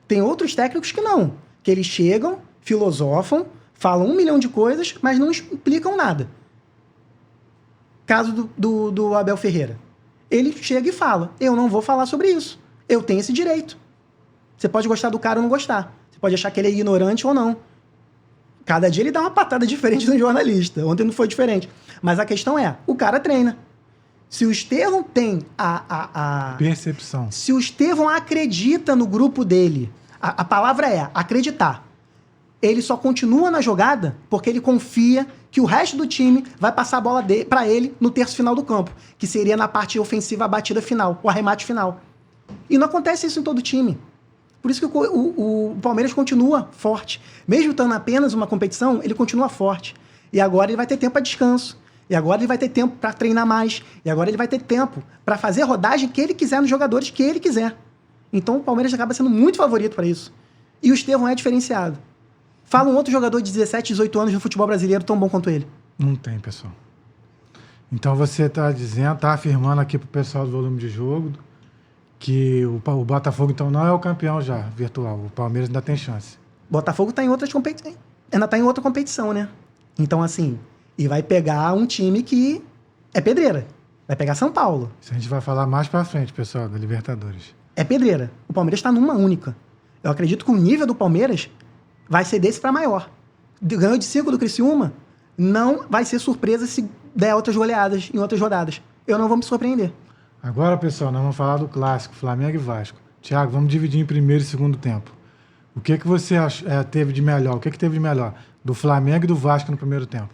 Tem outros técnicos que não, que eles chegam, filosofam, falam 1 milhão de coisas, mas não explicam nada. Caso do Abel Ferreira. Ele chega e fala, eu não vou falar sobre isso. Eu tenho esse direito. Você pode gostar do cara ou não gostar. Você pode achar que ele é ignorante ou não. Cada dia ele dá uma patada diferente no jornalista. Ontem não foi diferente. Mas a questão é, o cara treina. Se o Estevão tem a percepção. Se o Estevão acredita no grupo dele, a palavra é acreditar. Ele só continua na jogada porque ele confia que o resto do time vai passar a bola para ele no terço final do campo, que seria na parte ofensiva a batida final, o arremate final. E não acontece isso em todo time. Por isso que o Palmeiras continua forte. Mesmo estando apenas uma competição, ele continua forte. E agora ele vai ter tempo para descanso. E agora ele vai ter tempo para treinar mais. E agora ele vai ter tempo para fazer a rodagem que ele quiser nos jogadores que ele quiser. Então o Palmeiras acaba sendo muito favorito para isso. E o Estevão é diferenciado. Fala um outro jogador de 17, 18 anos no futebol brasileiro tão bom quanto ele. Não tem, pessoal. Então você está dizendo, está afirmando aqui para o pessoal do volume de jogo que o Botafogo então não é o campeão já, virtual. O Palmeiras ainda tem chance. Botafogo tá em outras competições. Ainda está em outra competição, né? Então, assim, e vai pegar um time que é pedreira. Vai pegar São Paulo. Isso a gente vai falar mais para frente, pessoal, da Libertadores. É pedreira. O Palmeiras está numa única. Eu acredito que o nível do Palmeiras vai ser desse para maior. Ganhou de 5 do Criciúma, não vai ser surpresa se der outras goleadas em outras rodadas. Eu não vou me surpreender. Agora, pessoal, nós vamos falar do clássico, Flamengo e Vasco. Thiago, vamos dividir em primeiro e segundo tempo. O que você teve de melhor? O que teve de melhor do Flamengo e do Vasco no primeiro tempo?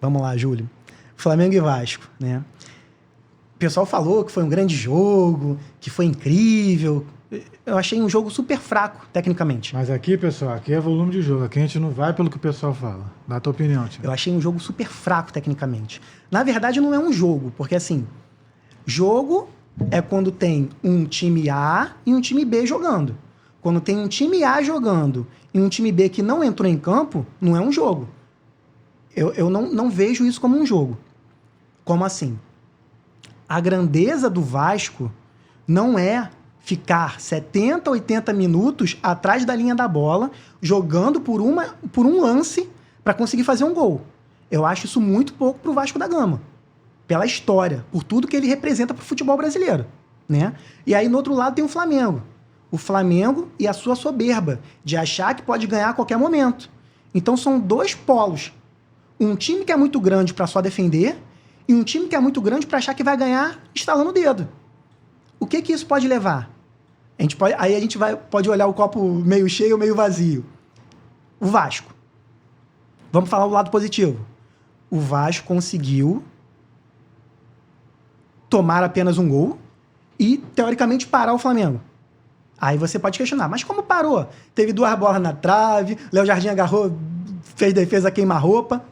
Vamos lá, Júlio. Flamengo e Vasco, né? O pessoal falou que foi um grande jogo, que foi incrível. Eu achei um jogo super fraco, tecnicamente. Mas aqui, pessoal, aqui é volume de jogo. Aqui a gente não vai pelo que o pessoal fala. Dá a tua opinião, Thiago. Eu achei um jogo super fraco, tecnicamente. Na verdade, não é um jogo, porque assim, jogo é quando tem um time A e um time B jogando. Quando tem um time A jogando e um time B que não entrou em campo, não é um jogo. Eu não vejo isso como um jogo. Como assim? A grandeza do Vasco não é ficar 70, 80 minutos atrás da linha da bola, jogando por um lance para conseguir fazer um gol. Eu acho isso muito pouco pro Vasco da Gama. Pela história, por tudo que ele representa pro futebol brasileiro, né? E aí, no outro lado, tem o Flamengo. O Flamengo e a sua soberba de achar que pode ganhar a qualquer momento. Então, são dois polos. Um time que é muito grande para só defender e um time que é muito grande para achar que vai ganhar estalando o dedo. O que isso pode levar? Aí a gente pode olhar o copo meio cheio ou meio vazio. O Vasco. Vamos falar o lado positivo. O Vasco conseguiu tomar apenas um gol e, teoricamente, parar o Flamengo. Aí você pode questionar, mas como parou? Teve 2 bolas na trave, Léo Jardim agarrou, fez defesa queima-roupa.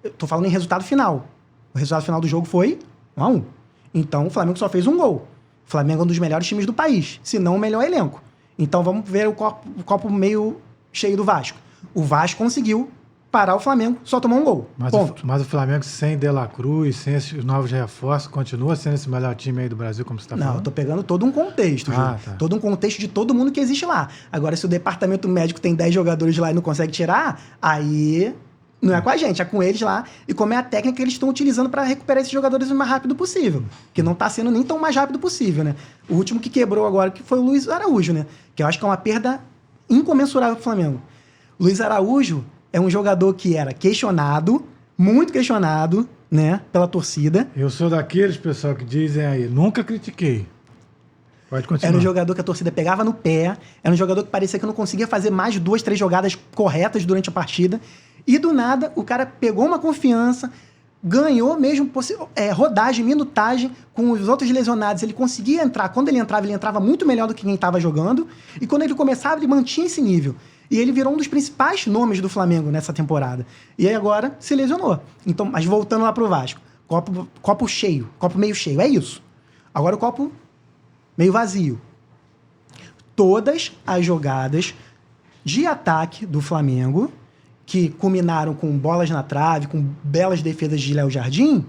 Eu tô falando em resultado final. O resultado final do jogo foi 1-1. Então, o Flamengo só fez um gol. O Flamengo é um dos melhores times do país, se não o melhor elenco. Então, vamos ver o copo meio cheio do Vasco. O Vasco conseguiu parar o Flamengo, só tomou um gol. Mas o Flamengo sem De La Cruz, sem esses novos reforços, continua sendo esse melhor time aí do Brasil, como você está falando? Não, eu tô pegando todo um contexto, Júlio. Tá. Todo um contexto de todo mundo que existe lá. Agora, se o departamento médico tem 10 jogadores lá e não consegue tirar, aí não é com a gente, é com eles lá. E como é a técnica que eles estão utilizando para recuperar esses jogadores o mais rápido possível. Que não tá sendo nem tão mais rápido possível, né? O último que quebrou agora que foi o Luiz Araújo, né? Que eu acho que é uma perda incomensurável pro Flamengo. Luiz Araújo é um jogador que era questionado, muito questionado, né, pela torcida. Eu sou daqueles, pessoal, que dizem aí, nunca critiquei. Pode continuar. Era um jogador que a torcida pegava no pé, era um jogador que parecia que não conseguia fazer mais de 2, 3 jogadas corretas durante a partida. E do nada, o cara pegou uma confiança, ganhou mesmo rodagem, minutagem com os outros lesionados. Ele conseguia entrar. Quando ele entrava muito melhor do que quem estava jogando. E quando ele começava, ele mantinha esse nível. E ele virou um dos principais nomes do Flamengo nessa temporada. E aí agora se lesionou. Então, mas voltando lá pro Vasco. Copo cheio, copo meio cheio, é isso. Agora o copo meio vazio. Todas as jogadas de ataque do Flamengo, que culminaram com bolas na trave, com belas defesas de Léo Jardim,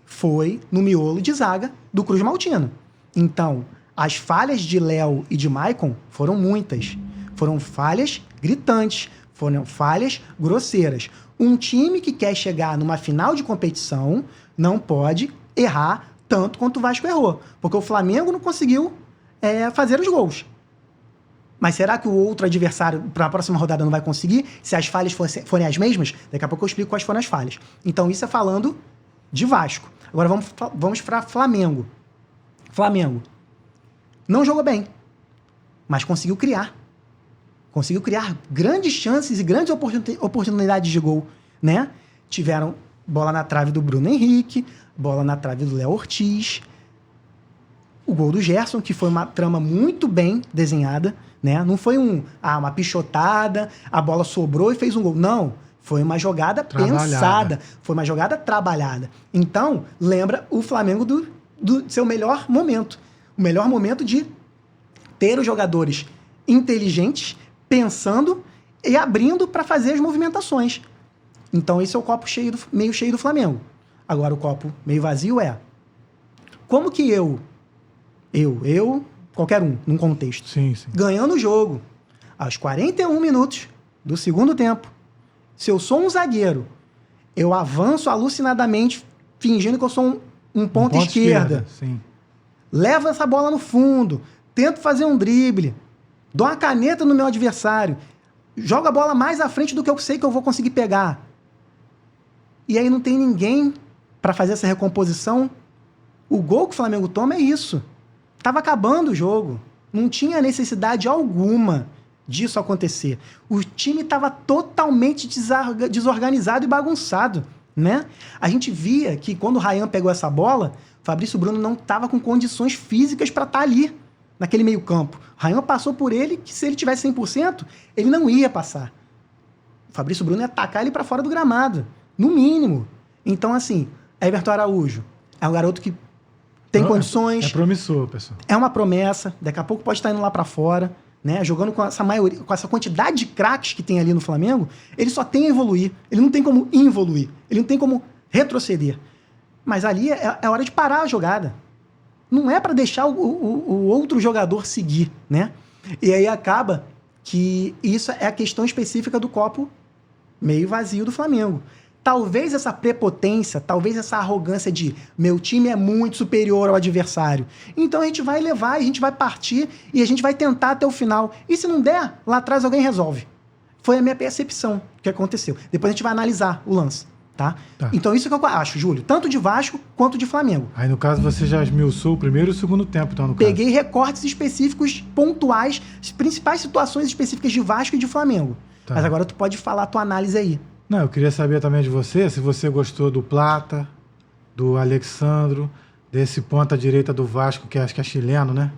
foi no miolo de zaga do Cruz Maltino. Então, as falhas de Léo e de Maicon foram muitas. Foram falhas gritantes, foram falhas grosseiras. Um time que quer chegar numa final de competição não pode errar tanto quanto o Vasco errou. Porque o Flamengo não conseguiu fazer os gols. Mas será que o outro adversário, para a próxima rodada, não vai conseguir? Se as falhas forem as mesmas, daqui a pouco eu explico quais foram as falhas. Então, isso é falando de Vasco. Agora, vamos para Flamengo. Flamengo não jogou bem, mas conseguiu criar. Conseguiu criar grandes chances e grandes oportunidades de gol, né? Tiveram bola na trave do Bruno Henrique, bola na trave do Léo Ortiz, o gol do Gerson, que foi uma trama muito bem desenhada, né? Não foi uma pichotada, a bola sobrou e fez um gol. Não, foi uma jogada pensada, foi uma jogada trabalhada. Então, lembra o Flamengo do seu melhor momento. O melhor momento de ter os jogadores inteligentes, pensando e abrindo para fazer as movimentações. Então, esse é o copo meio cheio do Flamengo. Agora, o copo meio vazio é: como que qualquer um, num contexto, sim. ganhando o jogo, aos 41 minutos do segundo tempo, se eu sou um zagueiro, eu avanço alucinadamente, fingindo que eu sou um ponta esquerda. Sim. Levo essa bola no fundo, tento fazer um drible, dou uma caneta no meu adversário, jogo a bola mais à frente do que eu sei que eu vou conseguir pegar. E aí não tem ninguém para fazer essa recomposição. O gol que o Flamengo toma é isso. Tava acabando o jogo. Não tinha necessidade alguma disso acontecer. O time estava totalmente desorganizado e bagunçado, né? A gente via que quando o Ryan pegou essa bola, Fabrício Bruno não estava com condições físicas para estar ali, naquele meio campo. O Ryan passou por ele, que se ele tivesse 100%, ele não ia passar. O Fabrício Bruno ia atacar ele para fora do gramado, no mínimo. Então, assim, Everton Araújo é um garoto que tem condições. É promissor, pessoal. É uma promessa. Daqui a pouco pode estar indo lá para fora, né? Jogando com essa maioria, com essa quantidade de craques que tem ali no Flamengo, ele só tem a evoluir. Ele não tem como involuir. Ele não tem como retroceder. Mas ali é hora de parar a jogada. Não é para deixar o outro jogador seguir, né? E aí acaba que isso é a questão específica do copo meio vazio do Flamengo. Talvez essa prepotência, talvez essa arrogância de meu time é muito superior ao adversário. Então a gente vai levar, a gente vai partir e a gente vai tentar até o final. E se não der, lá atrás alguém resolve. Foi a minha percepção que aconteceu. Depois a gente vai analisar o lance, tá? Então isso que eu acho, Júlio, tanto de Vasco quanto de Flamengo. Aí no caso você já esmiuçou o primeiro e o segundo tempo, então no Peguei recortes específicos, pontuais, as principais situações específicas de Vasco e de Flamengo. Tá. Mas agora tu pode falar a tua análise aí. Não, eu queria saber também de você, se você gostou do Plata, do Alexandro, desse ponta direita do Vasco, que acho que é chileno, né?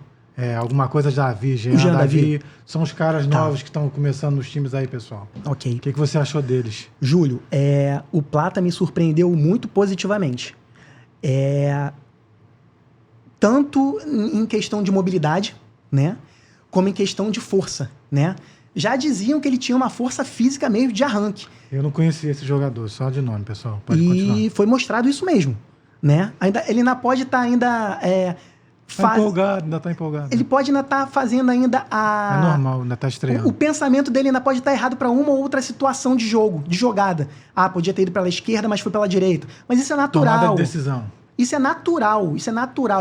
Alguma coisa Davi, Jean Davi. São os caras novos que estão começando nos times aí, pessoal. Ok. O que você achou deles? Júlio, o Plata me surpreendeu muito positivamente. Tanto em questão de mobilidade, né? Como em questão de força, né? Já diziam que ele tinha uma força física meio de arranque. Eu não conhecia esse jogador, só de nome, pessoal. Pode continuar. E foi mostrado isso mesmo, né? Ele ainda pode estar ainda tá empolgado. Ele pode ainda estar fazendo ainda É normal, ainda tá estreando. O pensamento dele ainda pode estar errado para uma ou outra situação de jogo, de jogada. Podia ter ido pela esquerda, mas foi pela direita. Mas isso é natural. Tomada de decisão. Isso é natural.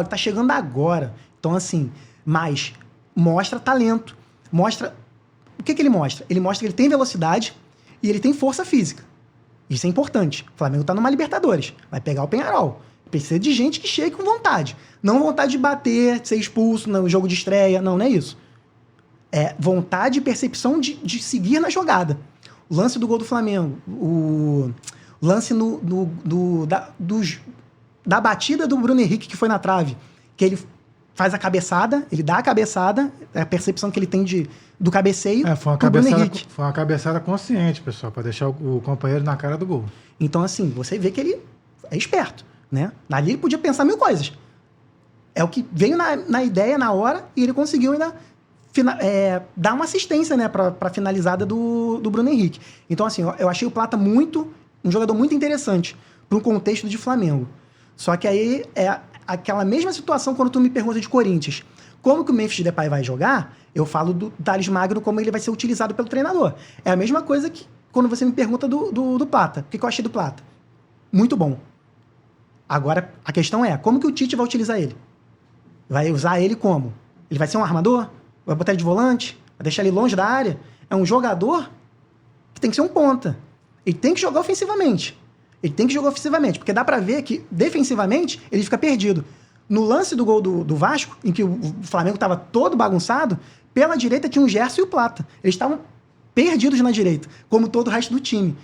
Ele tá chegando agora. Então, assim, mas mostra talento. Mostra... O que ele mostra? Ele mostra que ele tem velocidade e ele tem força física. Isso é importante. O Flamengo tá numa Libertadores. Vai pegar o Peñarol. Precisa de gente que chegue com vontade. Não vontade de bater, ser expulso no jogo de estreia. Não é isso. É vontade e percepção de seguir na jogada. O lance do gol do Flamengo. O lance da batida do Bruno Henrique, que foi na trave. Que ele faz a cabeçada, ele dá a cabeçada, é a percepção que ele tem do cabeceio pro Bruno Henrique. Foi uma cabeçada consciente, pessoal, para deixar o companheiro na cara do gol. Então, assim, você vê que ele é esperto, né? Ali ele podia pensar mil coisas. É o que veio na ideia, na hora, e ele conseguiu ainda dar uma assistência, né, para finalizada do Bruno Henrique. Então, assim, eu achei o Plata um jogador muito interessante para um contexto de Flamengo. Só que aí é aquela mesma situação quando tu me pergunta de Corinthians. Como que o Memphis Depay vai jogar? Eu falo do Thales Magno, como ele vai ser utilizado pelo treinador. É a mesma coisa que quando você me pergunta do Plata. O que eu achei do Plata? Muito bom. Agora, a questão é, como que o Tite vai utilizar ele? Vai usar ele como? Ele vai ser um armador? Vai botar ele de volante? Vai deixar ele longe da área? É um jogador que tem que ser um ponta. Ele tem que jogar ofensivamente. Porque dá pra ver que, defensivamente, ele fica perdido. No lance do gol do Vasco, em que o Flamengo estava todo bagunçado, pela direita tinha o Gerson e o Plata. Eles estavam perdidos na direita, como todo o resto do time.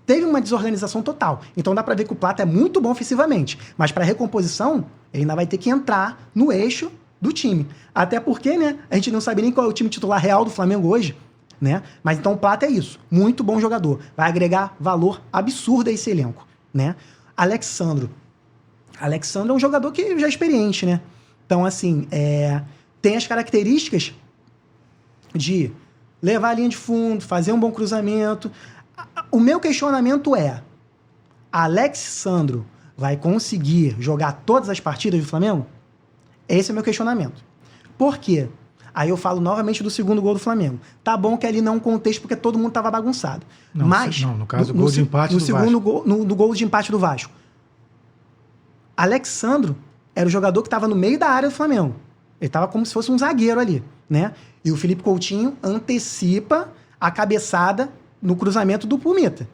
Teve uma desorganização total. Então dá pra ver que o Plata é muito bom ofensivamente. Mas para recomposição, ele ainda vai ter que entrar no eixo do time. Até porque, né, a gente não sabe nem qual é o time titular real do Flamengo hoje, né? Mas então o Plata é isso. Muito bom jogador. Vai agregar valor absurdo a esse elenco, né? Alexandro é um jogador que já é experiente, né? Então, assim, tem as características de levar a linha de fundo, fazer um bom cruzamento. O meu questionamento é: Alexandro vai conseguir jogar todas as partidas do Flamengo? Esse é o meu questionamento. Por quê? Aí eu falo novamente do segundo gol do Flamengo. Tá bom que ali não é um contexto porque todo mundo tava bagunçado. No caso, o gol de empate do Vasco. No gol de empate do Vasco. Alexandro era o jogador que estava no meio da área do Flamengo. Ele estava como se fosse um zagueiro ali, né? E o Felipe Coutinho antecipa a cabeçada no cruzamento do Pumita.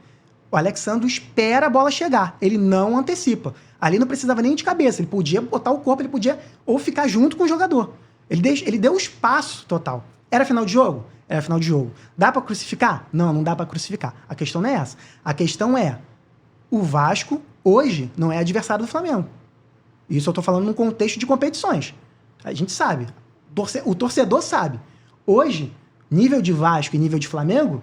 O Alexandro espera a bola chegar. Ele não antecipa. Ali não precisava nem de cabeça. Ele podia botar o corpo, ele podia ou ficar junto com o jogador. Ele deu espaço total. Era final de jogo? Era final de jogo. Dá pra crucificar? Não dá pra crucificar. A questão não é essa. A questão é, o Vasco, hoje, não é adversário do Flamengo. Isso eu tô falando num contexto de competições. A gente sabe. O torcedor sabe. Hoje, nível de Vasco e nível de Flamengo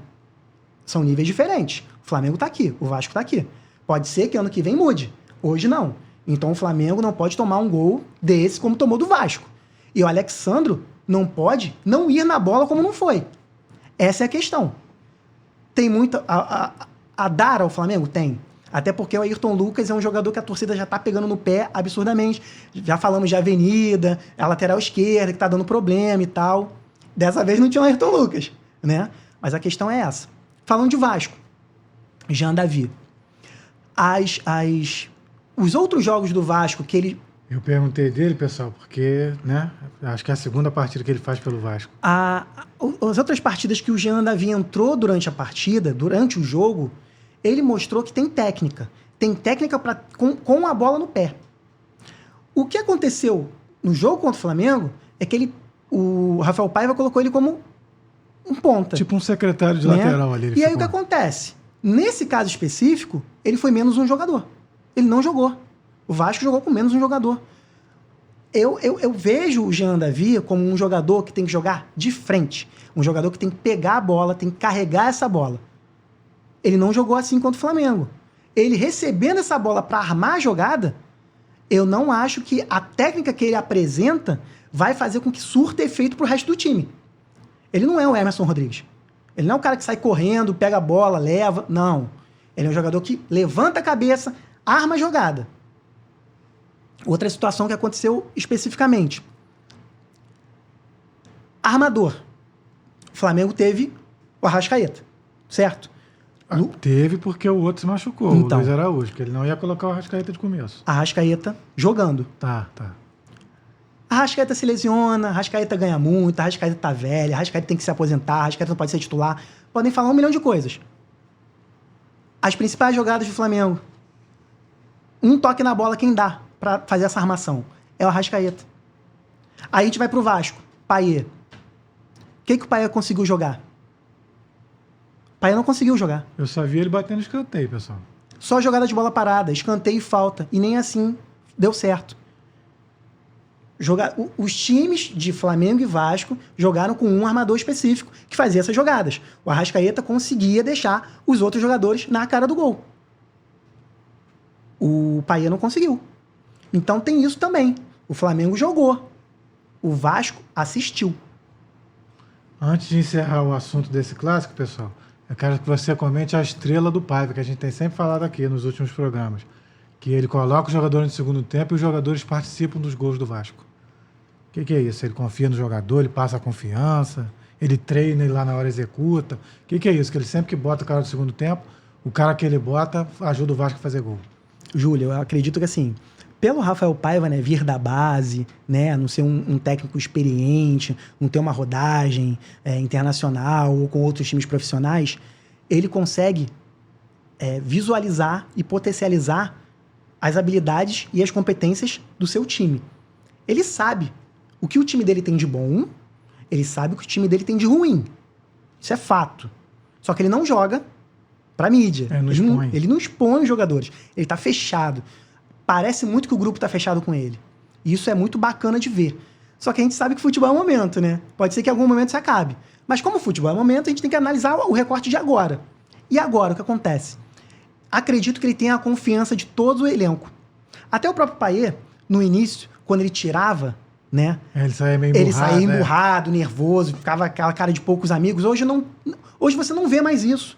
são níveis diferentes. O Flamengo tá aqui, o Vasco tá aqui. Pode ser que ano que vem mude. Hoje não. Então o Flamengo não pode tomar um gol desse como tomou do Vasco. E o Alexandro não pode não ir na bola como não foi. Essa é a questão. Tem muito a dar ao Flamengo? Tem. Até porque o Ayrton Lucas é um jogador que a torcida já tá pegando no pé absurdamente. Já falamos de Avenida, a lateral esquerda que tá dando problema e tal. Dessa vez não tinha o Ayrton Lucas, né? Mas a questão é essa. Falando de Vasco, Jean Davi. Os outros jogos do Vasco que ele Eu perguntei dele, pessoal, porque, né, acho que é a segunda partida que ele faz pelo Vasco. As outras partidas que o Jean Davi entrou durante a partida, durante o jogo, ele mostrou que tem técnica. Tem técnica com a bola no pé. O que aconteceu no jogo contra o Flamengo é que o Rafael Paiva colocou ele como um ponta. Tipo um secretário de lateral ali. E aí o que acontece? Nesse caso específico, ele foi menos um jogador. Ele não jogou. O Vasco jogou com menos um jogador. Eu vejo o Jean Davi como um jogador que tem que jogar de frente. Um jogador que tem que pegar a bola, tem que carregar essa bola. Ele não jogou assim contra o Flamengo. Ele recebendo essa bola para armar a jogada, eu não acho que a técnica que ele apresenta vai fazer com que surta efeito pro resto do time. Ele não é o Emerson Rodrigues. Ele não é o cara que sai correndo, pega a bola, leva. Não. Ele é um jogador que levanta a cabeça, arma a jogada. Outra situação que aconteceu especificamente. Armador. O Flamengo teve o Arrascaeta, certo? Teve porque o outro se machucou, então, o Luiz Araújo, que ele não ia colocar o Arrascaeta de começo. Arrascaeta jogando. Tá. Arrascaeta se lesiona, Arrascaeta ganha muito, Arrascaeta tá velho, Arrascaeta tem que se aposentar, Arrascaeta não pode ser titular. Podem falar 1 milhão de coisas. As principais jogadas do Flamengo. Um toque na bola, quem dá pra fazer essa armação? É o Arrascaeta. Aí a gente vai pro Vasco. Payet. O que o Payet conseguiu jogar? Payet não conseguiu jogar. Eu só vi ele batendo escanteio, pessoal. Só jogada de bola parada, escanteio e falta. E nem assim deu certo. Os times de Flamengo e Vasco jogaram com um armador específico que fazia essas jogadas. O Arrascaeta conseguia deixar os outros jogadores na cara do gol. O Payet não conseguiu. Então tem isso também. O Flamengo jogou. O Vasco assistiu. Antes de encerrar o assunto desse clássico, pessoal, eu quero que você comente a estrela do Paiva, que a gente tem sempre falado aqui nos últimos programas. Que ele coloca os jogadores no segundo tempo e os jogadores participam dos gols do Vasco. O que é isso? Ele confia no jogador, ele passa a confiança, ele treina e lá na hora executa. O que é isso? Que ele sempre que bota o cara do segundo tempo, o cara que ele bota ajuda o Vasco a fazer gol. Júlio, eu acredito que assim, pelo Rafael Paiva, né, vir da base, né, não ser um técnico experiente, não ter uma rodagem internacional ou com outros times profissionais, ele consegue visualizar e potencializar as habilidades e as competências do seu time. Ele sabe o que o time dele tem de bom, ele sabe o que o time dele tem de ruim. Isso é fato. Só que ele não joga pra mídia. Ele não expõe os jogadores. Ele tá fechado. Parece muito que o grupo tá fechado com ele. E isso é muito bacana de ver. Só que a gente sabe que futebol é um momento, né? Pode ser que em algum momento isso acabe. Mas como futebol é um momento, a gente tem que analisar o recorte de agora. E agora, o que acontece? Acredito que ele tenha a confiança de todo o elenco. Até o próprio Payet, no início, quando ele tirava, né? Ele saía meio emburrado. Ele saía emburrado, nervoso, ficava aquela cara de poucos amigos. Hoje você não vê mais isso.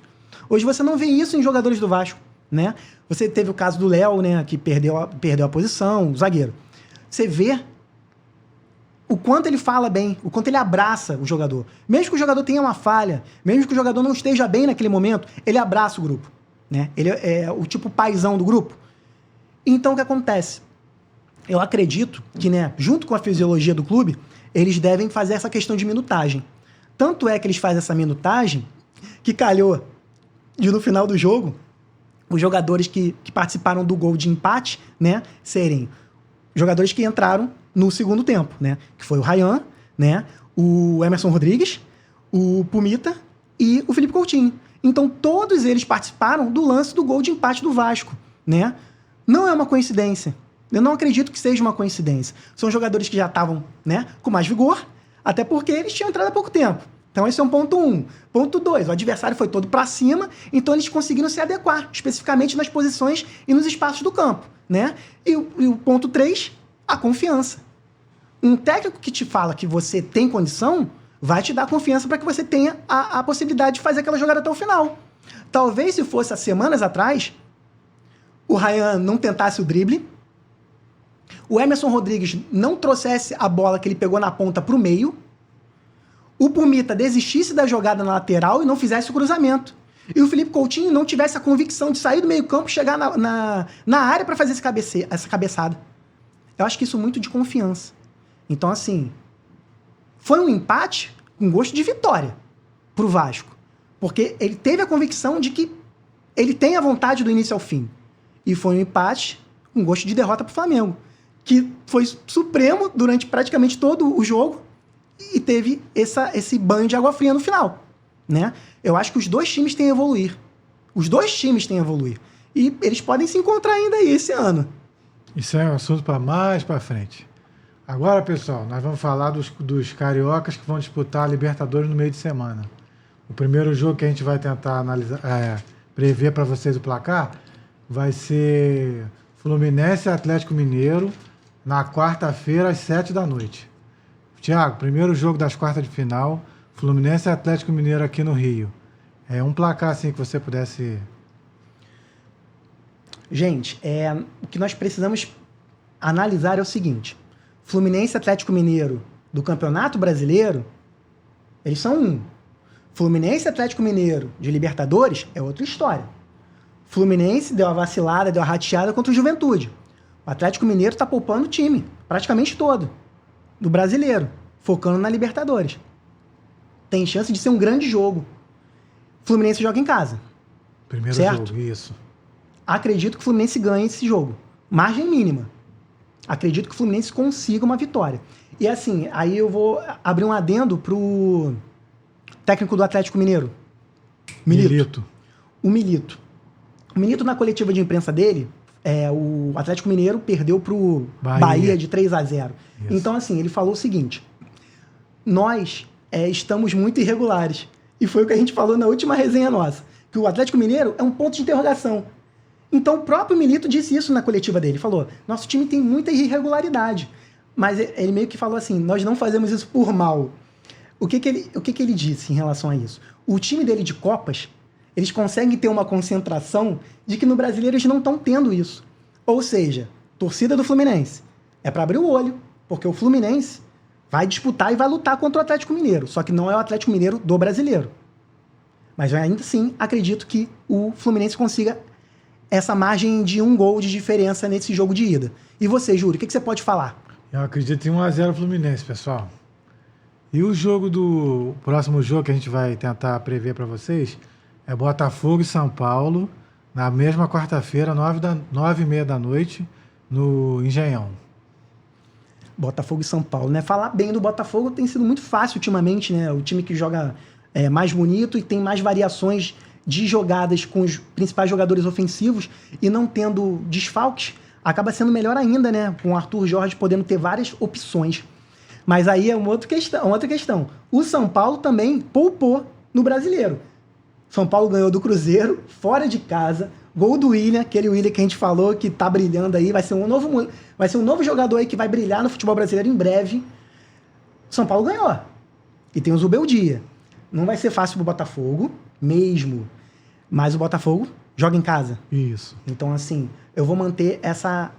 Hoje você não vê isso em jogadores do Vasco, né? Você teve o caso do Léo, né? Que perdeu a posição, o zagueiro. Você vê o quanto ele fala bem, o quanto ele abraça o jogador. Mesmo que o jogador tenha uma falha, mesmo que o jogador não esteja bem naquele momento, ele abraça o grupo, né? Ele é o tipo paizão do grupo. Então, o que acontece? Eu acredito que, né, junto com a fisiologia do clube, eles devem fazer essa questão de minutagem. Tanto é que eles fazem essa minutagem que calhou de, no final do jogo, os jogadores que participaram do gol de empate, né, serem jogadores que entraram no segundo tempo, né, que foi o Ryan, né, o Emerson Rodrigues, o Pumita e o Felipe Coutinho. Então, todos eles participaram do lance do gol de empate do Vasco, né? Não é uma coincidência. Eu não acredito que seja uma coincidência. São jogadores que já estavam, né, com mais vigor, até porque eles tinham entrado há pouco tempo. Então, esse é um ponto 1. Ponto 2, o adversário foi todo para cima, então eles conseguiram se adequar, especificamente nas posições e nos espaços do campo, né? E o ponto 3, a confiança. Um técnico que te fala que você tem condição, vai te dar confiança para que você tenha a possibilidade de fazer aquela jogada até o final. Talvez, se fosse há semanas atrás, o Ryan não tentasse o drible, o Emerson Rodrigues não trouxesse a bola que ele pegou na ponta para o meio, o Pumita desistisse da jogada na lateral e não fizesse o cruzamento. E o Felipe Coutinho não tivesse a convicção de sair do meio campo e chegar na área para fazer essa cabeçada. Eu acho que isso é muito de confiança. Então, assim, foi um empate com gosto de vitória pro Vasco. Porque ele teve a convicção de que ele tem a vontade do início ao fim. E foi um empate com gosto de derrota pro Flamengo, que foi supremo durante praticamente todo o jogo e teve esse banho de água fria no final, né? Eu acho que os dois times têm a evoluir. Os dois times têm a evoluir. E eles podem se encontrar ainda aí esse ano. Isso é um assunto para mais para frente. Agora, pessoal, nós vamos falar dos cariocas que vão disputar a Libertadores no meio de semana. O primeiro jogo que a gente vai tentar analisar, prever para vocês o placar vai ser Fluminense e Atlético Mineiro na quarta-feira às 7h. Thiago, primeiro jogo das quartas de final, Fluminense e Atlético Mineiro aqui no Rio. É um placar assim que você pudesse... Gente, o que nós precisamos analisar é o seguinte. Fluminense e Atlético Mineiro do Campeonato Brasileiro, eles são um. Fluminense e Atlético Mineiro de Libertadores é outra história. Fluminense deu a vacilada, deu a rateada contra o Juventude. O Atlético Mineiro está poupando o time, praticamente todo, do brasileiro, focando na Libertadores. Tem chance de ser um grande jogo. Fluminense joga em casa. Primeiro certo? jogo, isso. Acredito que o Fluminense ganhe esse jogo. Margem mínima. Acredito que o Fluminense consiga uma vitória. E assim, aí eu vou abrir um adendo pro técnico do Atlético Mineiro. Milito. O Milito. O Milito, na coletiva de imprensa dele, o Atlético Mineiro perdeu pro Bahia de 3-0. Então, assim, ele falou o seguinte: nós estamos muito irregulares. E foi o que a gente falou na última resenha nossa, que o Atlético Mineiro é um ponto de interrogação. Então, o próprio Milito disse isso na coletiva dele. Falou, nosso time tem muita irregularidade. Mas ele meio que falou assim, nós não fazemos isso por mal. O que ele disse em relação a isso? O time dele de Copas, eles conseguem ter uma concentração de que no Brasileiro eles não estão tendo isso. Ou seja, torcida do Fluminense é para abrir o olho, porque o Fluminense vai disputar e vai lutar contra o Atlético Mineiro. Só que não é o Atlético Mineiro do Brasileiro. Mas eu ainda assim acredito que o Fluminense consiga essa margem de 1 gol de diferença nesse jogo de ida. E você, Júlio, o que você pode falar? Eu acredito em 1-0 Fluminense, pessoal. E o próximo jogo que a gente vai tentar prever para vocês é Botafogo e São Paulo, na mesma quarta-feira, 9h30 no Engenhão. Botafogo e São Paulo, né? Falar bem do Botafogo tem sido muito fácil ultimamente, né? O time que joga mais bonito e tem mais variações de jogadas com os principais jogadores ofensivos e não tendo desfalques, acaba sendo melhor ainda, né? Com o Arthur Jorge podendo ter várias opções. Mas aí é uma outra questão. O São Paulo também poupou no Brasileiro. São Paulo ganhou do Cruzeiro, fora de casa, gol do William, aquele William que a gente falou que tá brilhando aí, vai ser um novo jogador aí que vai brilhar no futebol brasileiro em breve. São Paulo ganhou. E tem o Zubeldia. Não vai ser fácil pro Botafogo, mesmo. Mas o Botafogo joga em casa. Isso. Então, assim, eu vou manter essa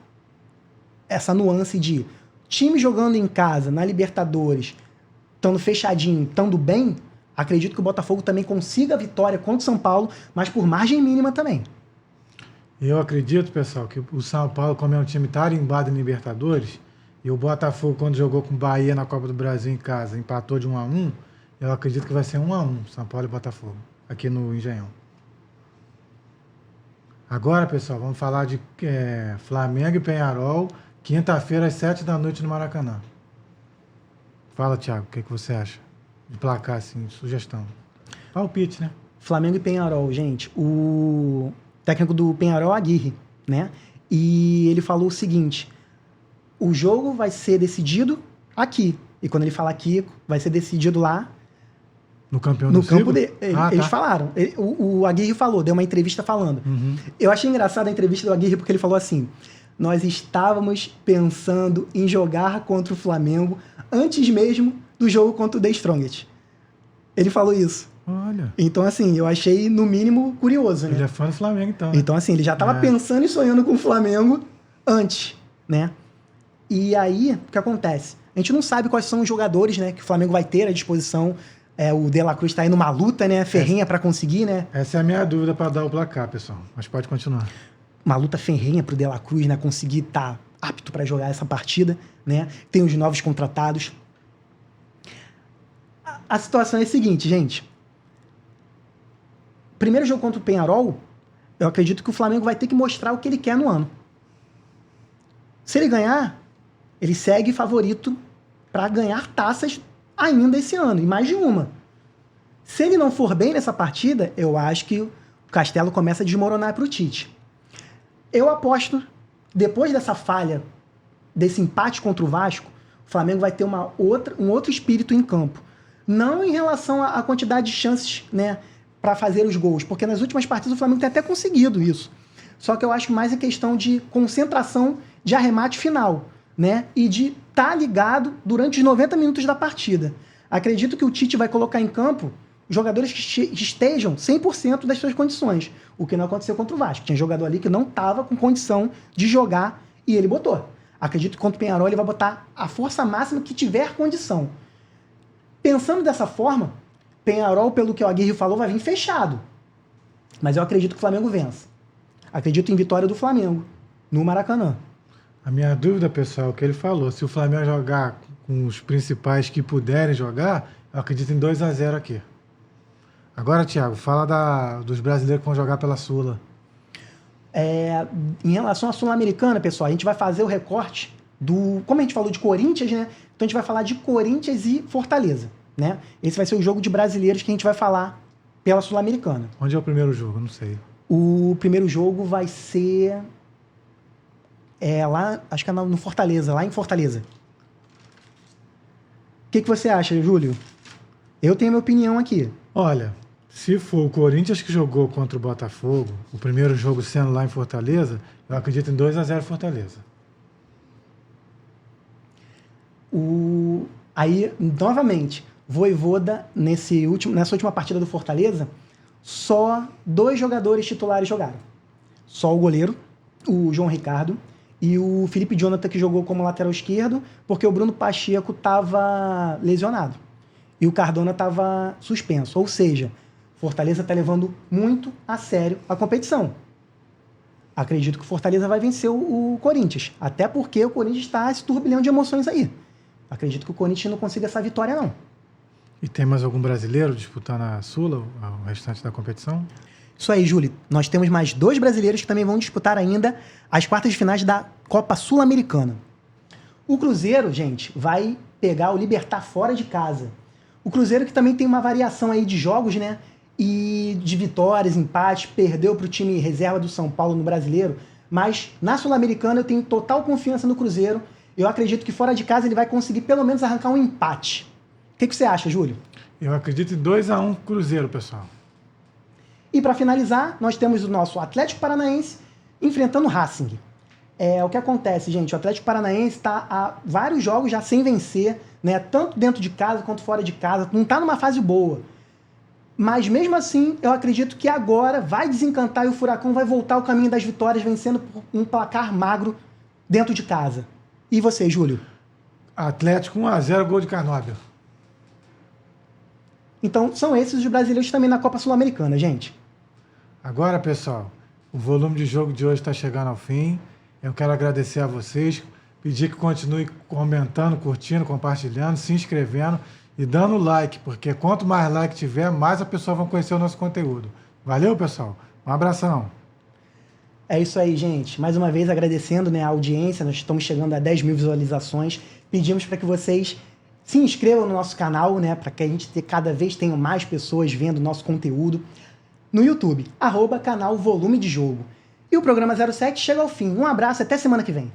nuance de time jogando em casa, na Libertadores, estando fechadinho, estando bem, acredito que o Botafogo também consiga a vitória contra o São Paulo, mas por margem mínima também. Eu acredito, pessoal, que o São Paulo, como é um time tarimbado em Libertadores, e o Botafogo, quando jogou com o Bahia na Copa do Brasil em casa, empatou de 1-1, eu acredito que vai ser 1-1, São Paulo e Botafogo, aqui no Engenhão. Agora, pessoal, vamos falar de Flamengo e Peñarol, quinta-feira às 7h no Maracanã. Fala, Thiago, o que você acha? De placar, assim, sugestão. Palpite, né? Flamengo e Peñarol, gente. O técnico do Peñarol é Aguirre, né? E ele falou o seguinte, o jogo vai ser decidido aqui. E quando ele fala aqui, vai ser decidido lá no campeão no do campo Cibo? dele. Eles falaram. O Aguirre falou, deu uma entrevista falando. Uhum. Eu achei engraçada a entrevista do Aguirre porque ele falou assim, nós estávamos pensando em jogar contra o Flamengo antes mesmo do jogo contra o The Strongest. Ele falou isso. Olha. Então, assim, eu achei, no mínimo, curioso, né? Ele é fã do Flamengo, então. Né? Então, assim, ele já estava pensando e sonhando com o Flamengo antes, né? E aí, o que acontece? A gente não sabe quais são os jogadores, né, que o Flamengo vai ter à disposição. O De La Cruz está aí numa luta, né, ferrenha para conseguir, né? Essa é a minha dúvida para dar o placar, pessoal. Mas pode continuar. Uma luta ferrenha pro De La Cruz, né, conseguir estar apto para jogar essa partida, né? Tem os novos contratados. A situação é a seguinte, gente. Primeiro jogo contra o Peñarol, eu acredito que o Flamengo vai ter que mostrar o que ele quer no ano. Se ele ganhar, ele segue favorito para ganhar taças ainda esse ano, e mais de uma. Se ele não for bem nessa partida, eu acho que o castelo começa a desmoronar para o Tite. Eu aposto, depois dessa falha, desse empate contra o Vasco, o Flamengo vai ter um outro espírito em campo. Não em relação à quantidade de chances, né, para fazer os gols, porque nas últimas partidas o Flamengo tem até conseguido isso. Só que eu acho mais em questão de concentração de arremate final, né, e de estar ligado durante os 90 minutos da partida. Acredito que o Tite vai colocar em campo jogadores que estejam 100% das suas condições, o que não aconteceu contra o Vasco. Tinha jogador ali que não estava com condição de jogar e ele botou. Acredito que contra o Peñarol ele vai botar a força máxima que tiver condição. Pensando dessa forma, Peñarol, pelo que o Aguirre falou, vai vir fechado. Mas eu acredito que o Flamengo vença. Acredito em vitória do Flamengo no Maracanã. A minha dúvida, pessoal, é o que ele falou. Se o Flamengo jogar com os principais que puderem jogar, eu acredito em 2-0 aqui. Agora, Thiago, fala dos brasileiros que vão jogar pela Sula. Em relação à Sul-Americana, pessoal, a gente vai fazer o recorte como a gente falou de Corinthians, né? Então a gente vai falar de Corinthians e Fortaleza, né? Esse vai ser o jogo de brasileiros que a gente vai falar pela Sul-Americana. Onde é o primeiro jogo? Não sei. O primeiro jogo vai ser lá, acho que é no Fortaleza, lá em Fortaleza. O que você acha, Júlio? Eu tenho a minha opinião aqui. Olha, se for o Corinthians que jogou contra o Botafogo, o primeiro jogo sendo lá em Fortaleza, eu acredito em 2-0 Fortaleza. Aí, novamente, Vojvoda, nessa última partida do Fortaleza, só 2 jogadores titulares jogaram. Só o goleiro, o João Ricardo, e o Felipe Jonathan, que jogou como lateral esquerdo, porque o Bruno Pacheco estava lesionado. E o Cardona estava suspenso. Ou seja, Fortaleza está levando muito a sério a competição. Acredito que o Fortaleza vai vencer o Corinthians. Até porque o Corinthians está esse turbilhão de emoções aí. Acredito que o Corinthians não consiga essa vitória, não. E tem mais algum brasileiro disputando a Sula, o restante da competição? Isso aí, Júlio. Nós temos mais 2 brasileiros que também vão disputar ainda as quartas de finais da Copa Sul-Americana. O Cruzeiro, gente, vai pegar o Libertad fora de casa. O Cruzeiro que também tem uma variação aí de jogos, né? E de vitórias, empates, perdeu para o time reserva do São Paulo no Brasileiro. Mas na Sul-Americana eu tenho total confiança no Cruzeiro. Eu acredito que fora de casa ele vai conseguir pelo menos arrancar um empate. O que você acha, Júlio? Eu acredito em 2-1 Cruzeiro, pessoal. E para finalizar, nós temos o nosso Atlético Paranaense enfrentando o Racing. O que acontece, gente? O Atlético Paranaense está há vários jogos já sem vencer, né? Tanto dentro de casa quanto fora de casa. Não está numa fase boa. Mas mesmo assim, eu acredito que agora vai desencantar e o Furacão vai voltar ao caminho das vitórias, vencendo por um placar magro dentro de casa. E você, Júlio? Atlético 1-0, gol de Carnóbio. Então, são esses os brasileiros também na Copa Sul-Americana, gente. Agora, pessoal, o volume de jogo de hoje está chegando ao fim. Eu quero agradecer a vocês, pedir que continue comentando, curtindo, compartilhando, se inscrevendo e dando like, porque quanto mais like tiver, mais a pessoa vai conhecer o nosso conteúdo. Valeu, pessoal? Um abração. É isso aí, gente. Mais uma vez agradecendo, né, a audiência. Nós estamos chegando a 10 mil visualizações. Pedimos para que vocês se inscrevam no nosso canal, né, para que a gente cada vez tenha mais pessoas vendo o nosso conteúdo no YouTube, @canal Volume de Jogo. E o programa 07 chega ao fim. Um abraço, até semana que vem.